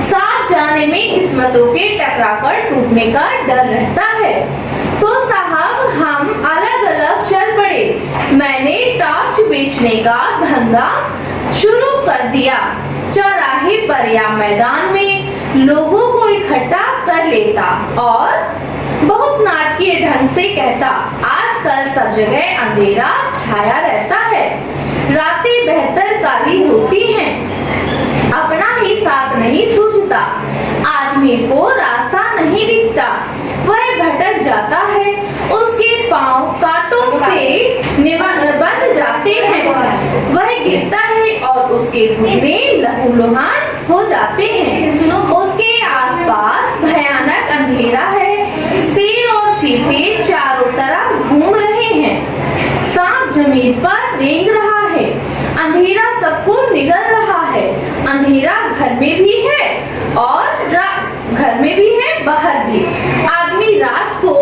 [SPEAKER 3] साथ जाने में किस्मतों के टकराकर टूटने का डर रहता है। तो साहब हम अलग अलग चल पड़े। मैंने टॉर्च बेचने का धंधा शुरू कर दिया। चौराहे पर या मैदान में लोगों को इकट्ठा कर लेता और बहुत नाटकीय ढंग से कहता, आजकल सब जगह अंधेरा छाया रहता है, रातें बेहतर काली होती हैं, अपना ही साथ नहीं सूझता, आदमी को रास्ता नहीं दिखता, वह भटक जाता है, उसके पांव कांटों से बंध जाते हैं, वह गिरता है और उसके घुटने लहूलुहान हो जाते हैं। उसके आसपास भयानक अंधेरा है, शेर और चीते चारों तरफ घूम रहे हैं, सांप जमीन पर रेंग रहा है, अंधेरा सबको निगल रहा है, अंधेरा घर में भी है और घर में भी है, बाहर भी। आदमी रात को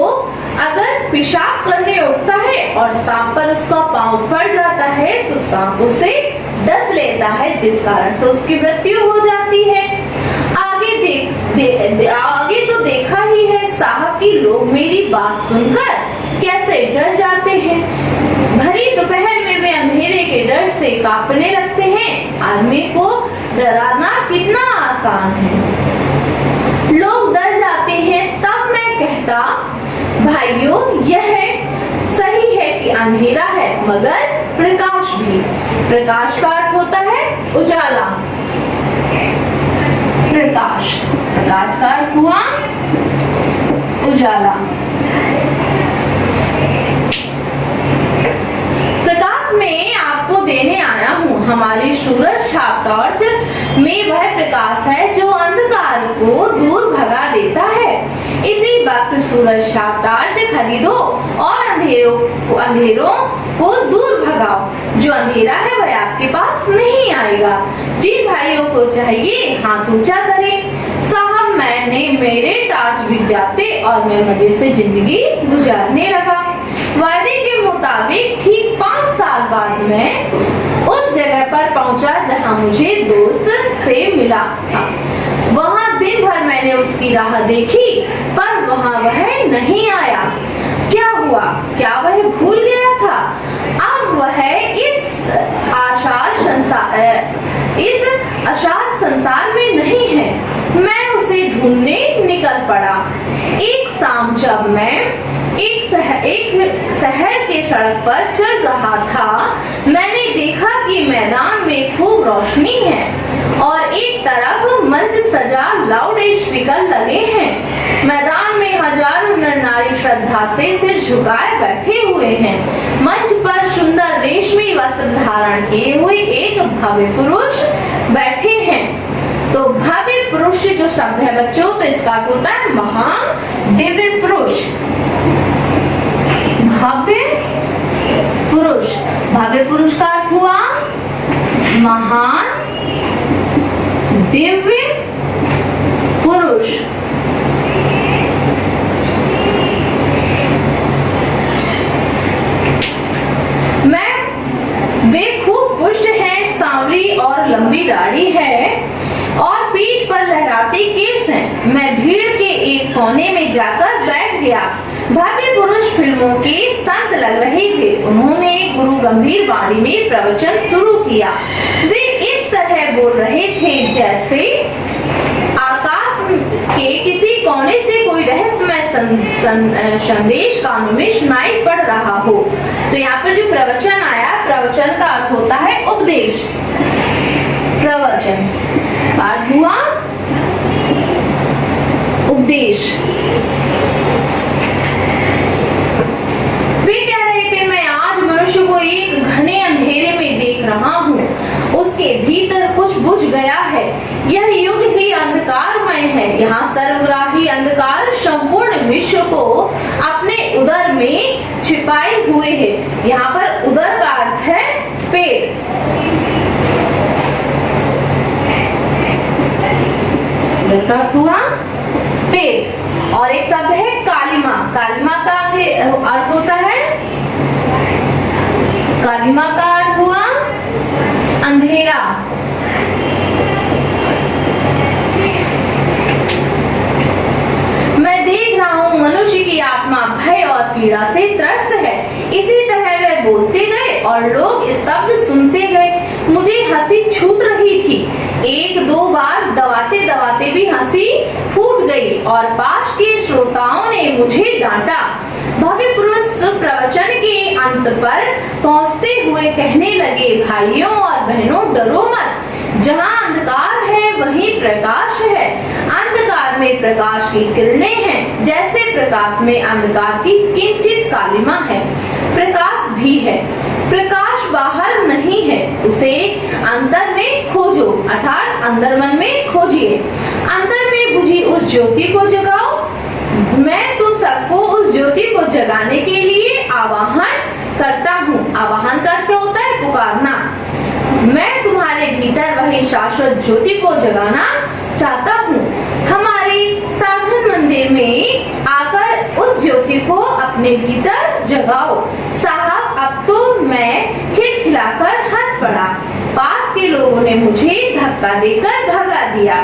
[SPEAKER 3] अगर पेशाब करने उठता है और सांप पर उसका पांव पड़ जाता है तो सांप उसे डस लेता है, जिस कारण से उसकी मृत्यु हो जाती है। आगे तो देखा ही है साहब की लोग मेरी बात सुनकर कैसे डर जाते हैं। भरी दोपहर में वे अंधेरे के डर से कांपने लगते हैं। आदमी को डराना कितना आसान है। लोग डर जाते हैं, तब मैं कहता, भाइयों यह सही है कि अंधेरा है मगर प्रकाश भी। प्रकाश का अर्थ होता है उजाला। प्रकाश, प्रकाश का अर्थ हुआ उजाला। प्रकाश में आपको देने आया हूँ। हमारी सूरज छाप टॉर्च में वह प्रकाश है जो अंधकार को दूर भगा देता है। इसी वक्त सूरज छाप टॉर्च खरीदो और अंधेरों को दूर भगाओ। जो अंधेरा है वह आपके पास नहीं आएगा। जिन भाइयों को चाहिए हाथ ऊंचा करें। साहब, मैंने मेरे टॉर्च बिक जाते और मैं मजे से जिंदगी गुजारने लगा। वायदे के मुताबिक ठीक 5 साल बाद मैं उस जगह पर पहुंचा जहां मुझे दोस्त से मिला था। वहां दिन भर मैंने उसकी राह देखी पर वहां वह नहीं आया। क्या हुआ? क्या वह भूल गया था? अब वह इस अशांत संसार में नहीं है। मैं उसे ढूंढने निकल पड़ा। एक शाम जब मैं एक शहर के सड़क पर चल रहा था, मैंने देखा कि मैदान में खूब रोशनी है और एक तरफ मंच सजा लाउड स्पीकर लगे हैं। मैदान में हजारों नर नारी श्रद्धा से सिर झुकाए बैठे हुए हैं। मंच पर सुंदर रेशमी वस्त्र धारण किए हुए एक भव्य पुरुष बैठे हैं। तो भव्य पुरुष जो शब्द है बच्चों, तो इसका अर्थ होता है महान दिव्य पुरुष। भव्य पुरुष, भव्य पुरुष का अर्थ हुआ महान दिव्य पुरुष। वे खूब पुष्ट हैं, सांवरी और लंबी दाढ़ी है और पीठ पर लहराते केस हैं। मैं भीड़ के एक कोने में जाकर बैठ गया। भव्य पुरुष फिल्मों के संत लग रहे थे। उन्होंने गुरु गंभीर वाणी में प्रवचन शुरू किया। वे इस तरह बोल रहे थे जैसे आकाश के किसी कोने से कोई रहस्यमय संदेश कानों में सुनाई पड़ रहा हो। तो यहाँ पर जो प्रवचन आया, प्रवचन का अर्थ होता है उपदेश। प्रवचन अर्थ हुआ उपदेश। वे कह रहे थे, मैं आज मनुष्य को एक घने अंधेरे में देख रहा हूँ। उसके भीतर कुछ बुझ गया है। यह युग ही अंधकारमय है। यहाँ सर्वग्राही अंधकार संपूर्ण विश्व को अपने उदर में छिपाए हुए है। यहाँ पर उदर का अर्थ है पेट। उदर का अर्थ हुआ पेट। और एक शब्द है कालिमा। कालिमा का अर्थ होता है, कालिमा का अर्थ हुआ अंधेरा। मैं देख रहा हूँ मनुष्य की आत्मा भय और पीड़ा से त्रस्त है। इसी तरह वे बोलते गए और लोग स्तब्ध सुनते गए। मुझे हंसी छूट रही थी। 1-2 बार दबाते दबाते भी हंसी फूट गई और पास के श्रोताओं ने मुझे डांटा। भव्य पुरुष प्रवचन के अंत पर पहुंचते हुए कहने लगे, भाइयों और बहनों, डरो मत। जहां अंधकार है वहीं प्रकाश है। अंधकार में प्रकाश की किरणें हैं। जैसे प्रकाश में अंधकार की किंचित कालिमा है, प्रकाश भी है। प्रकाश बाहर नहीं है, उसे अंदर में खोजो, अर्थात अंदर मन में खोजिए। अंदर में बुझी उस ज्योति को जगाओ। मैं तुम सबको उस ज्योति को जगाने के लिए आवाहन करता हूँ। आवाहन करते होता है पुकारना। मैं तुम्हारे भीतर वही शाश्वत ज्योति को जगाना चाहता हूँ। हमारे साधन मंदिर में आकर उस ज्योति को अपने भीतर जगाओ। साहब, अब तो मैं खिलखिलाकर हंस पड़ा। पास के लोगों ने मुझे धक्का देकर भगा दिया।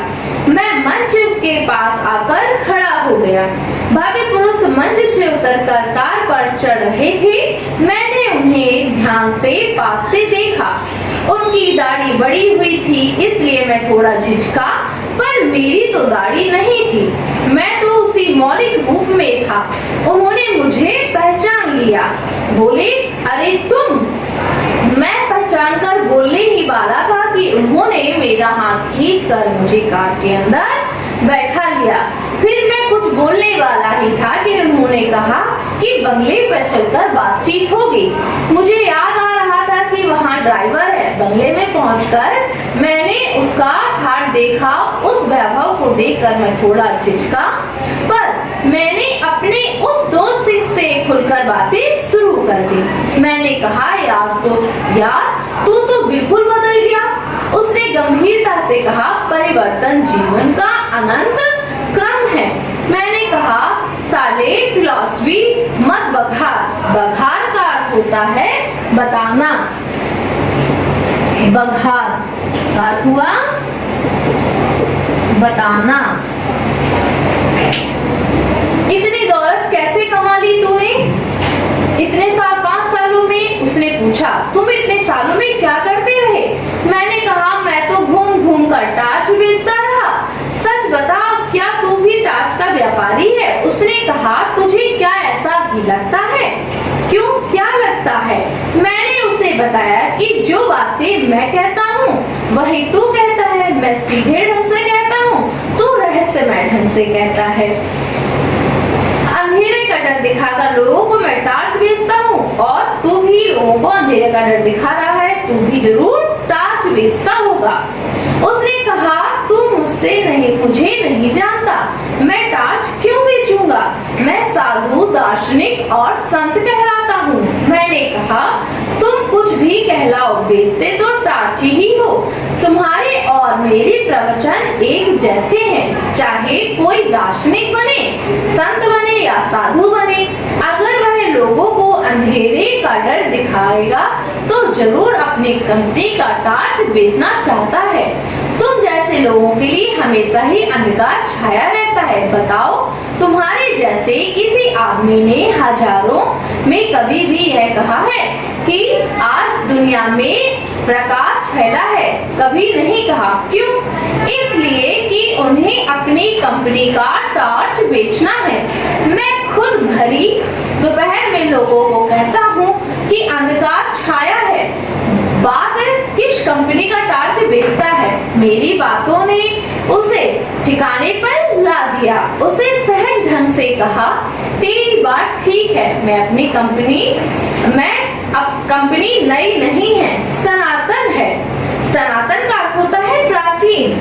[SPEAKER 3] मैं मंच के पास आकर खड़ा हो गया। भव्य पुरुष मंच से उतरकर कार पर चढ़ रहे थे। मैंने उन्हें ध्यान से पास से देखा। उनकी दाढ़ी बड़ी हुई थी, इसलिए मैं थोड़ा झिझका, पर मेरी तो दाढ़ी नहीं थी। मैं तो उसी मौलिक रूप में था। उन्होंने मुझे पहचान लिया। बोले, अरे तुम। मैं पहचान कर बोलने ही वाला था कि उन्होंने मेरा हाथ खींचकर मुझे कार के अंदर बैठा लिया। फिर मैं कुछ बोलने वाला ही था कि उन्होंने कहा कि बंगले पर चलकर बातचीत होगी। मुझे याद आ रहा था कि कि वहाँ ड्राइवर है। बंगले में पहुंचकर मैंने उसका ठाट देखा। उस वैभव को देखकर मैं थोड़ा झिझका, पर मैंने अपने उस दोस्त से खुलकर बातें शुरू कर दी। मैंने कहा, यार तू तो बिल्कुल बदल गया। उसने गंभीरता से कहा, परिवर्तन जीवन का अनंत क्रम है। मैंने कहा, साले फिलॉसफी मत बघार। बघार का अर्थ होता है बताना। बघार का अर्थ हुआ बताना। इतनी दौलत कैसे कमा ली तूने इतने साल, 5 सालों में? उसने पूछा। तुम इतने सालों में क्या करते रहे? मैंने कहा, मैं तो घूम घूम कर टार्च बेचता रहा। सच बता, क्या तू भी टार्च का व्यापारी है? उसने कहा, तुझे क्या ऐसा ही लगता है? क्यों, क्या लगता है? मैंने उसे बताया कि जो बातें मैं कहता हूँ वही तू कहता है। मैं सीधे ढंग से कहता हूँ, तू रहस्यमय ढंग से कहता है। अंधेरे का डर दिखाकर लोगों को मैं टार्च बेचता हूँ, और तू भी लोगों को अंधेरे का डर दिखा रहा है। तू भी जरूर टार्च बेचता होगा। उसने कहा, तू मुझे नहीं जानता। मैं टार्च क्यों बेचूंगा? मैं साधु, दार्शनिक और संत कहलाता हूँ। मैंने कहा, तुम कुछ भी कहलाओ, बेचते तो टार्च ही हो। तुम्हारे और मेरे प्रवचन एक जैसे हैं, चाहे कोई दार्शनिक बने, संत बने या साधु बने। अगर वह लोगों को अंधेरे का डर दिखाएगा तो जरूर अपनी कंपनी का टार्च बेचना चाहता है। तुम जैसे लोगों के लिए हमेशा ही अंधकार छाया रहता है। बताओ, तुम्हारे जैसे किसी आदमी ने हजारों में कभी भी यह कहा है कि आज दुनिया में प्रकाश फैला है? कभी नहीं कहा। क्यों? इसलिए कि उन्हें अपनी कंपनी का टार्च बेचना है। मैं खुद भरी दोपहर में लोगों को कहता हूँ कि अंधकार छाया है। बात किस कंपनी का टार्च बेचता है? मेरी बातों ने उसे ठिकाने पर ला दिया। उसे सहज ढंग से कहा, तेरी बात ठीक है। अब कंपनी नई नहीं है, सनातन है। सनातन का अर्थ होता है प्राचीन।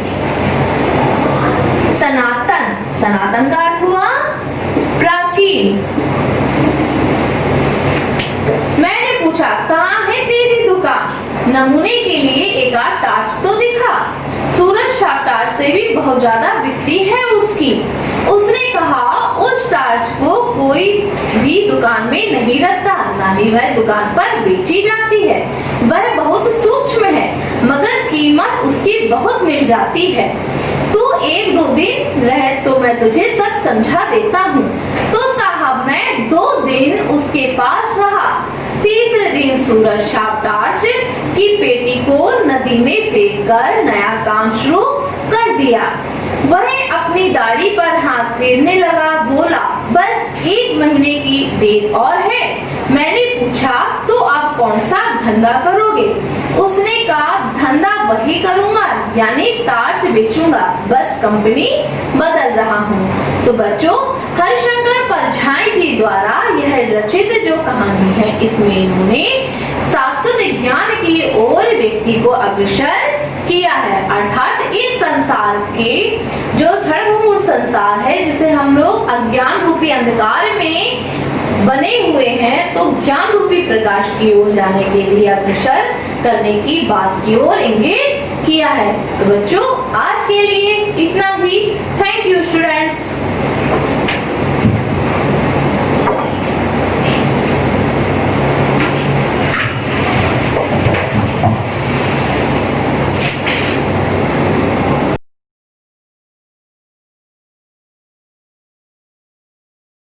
[SPEAKER 3] सनातन का अर्थ हुआ प्राचीन। मैंने पूछा, कहाँ है तेरी दुकान? नमूने के लिए एक आध टार्च तो दिखा। सूरज छाप टार्च से भी बहुत ज्यादा बिकती है उसकी। उसने कहा, उस टार्च को कोई भी दुकान में नहीं रखता, ना ही वह दुकान पर बेची जाती है। वह बहुत सूक्ष्म है, मगर कीमत उसकी बहुत मिल जाती है। तू 1-2 दिन रह तो मैं तुझे सब समझा देता हूँ। तो साहब मैं 2 दिन उसके पास रहा। तीसरे दिन सूरज छाप टार्च की पेटी को नदी में फेंक कर नया काम शुरू कर दिया। वह अपनी दाढ़ी पर हाथ फेरने लगा। बोला, बस 1 महीने की देर और है। मैंने पूछा, तो आप कौन सा धंधा करोगे? उसने कहा, धंधा वही करूंगा, यानी टार्च बेचूंगा, बस कंपनी बदल रहा हूँ। तो बच्चों, हरिशंकर परछाई जी द्वारा यह रचित जो कहानी है, इसमें इन्होंने शाश्वत ज्ञान की ओर व्यक्ति को अग्रसर किया है। अर्थात इस संसार के जो क्षणभंगुर संसार है, जिसे हम लोग अज्ञान रूपी अंधकार में बने हुए हैं, तो ज्ञान रूपी प्रकाश की ओर जाने के लिए अग्रसर करने की बात की ओर इंगित किया है। तो बच्चों, आज के लिए इतना ही। Thank you students.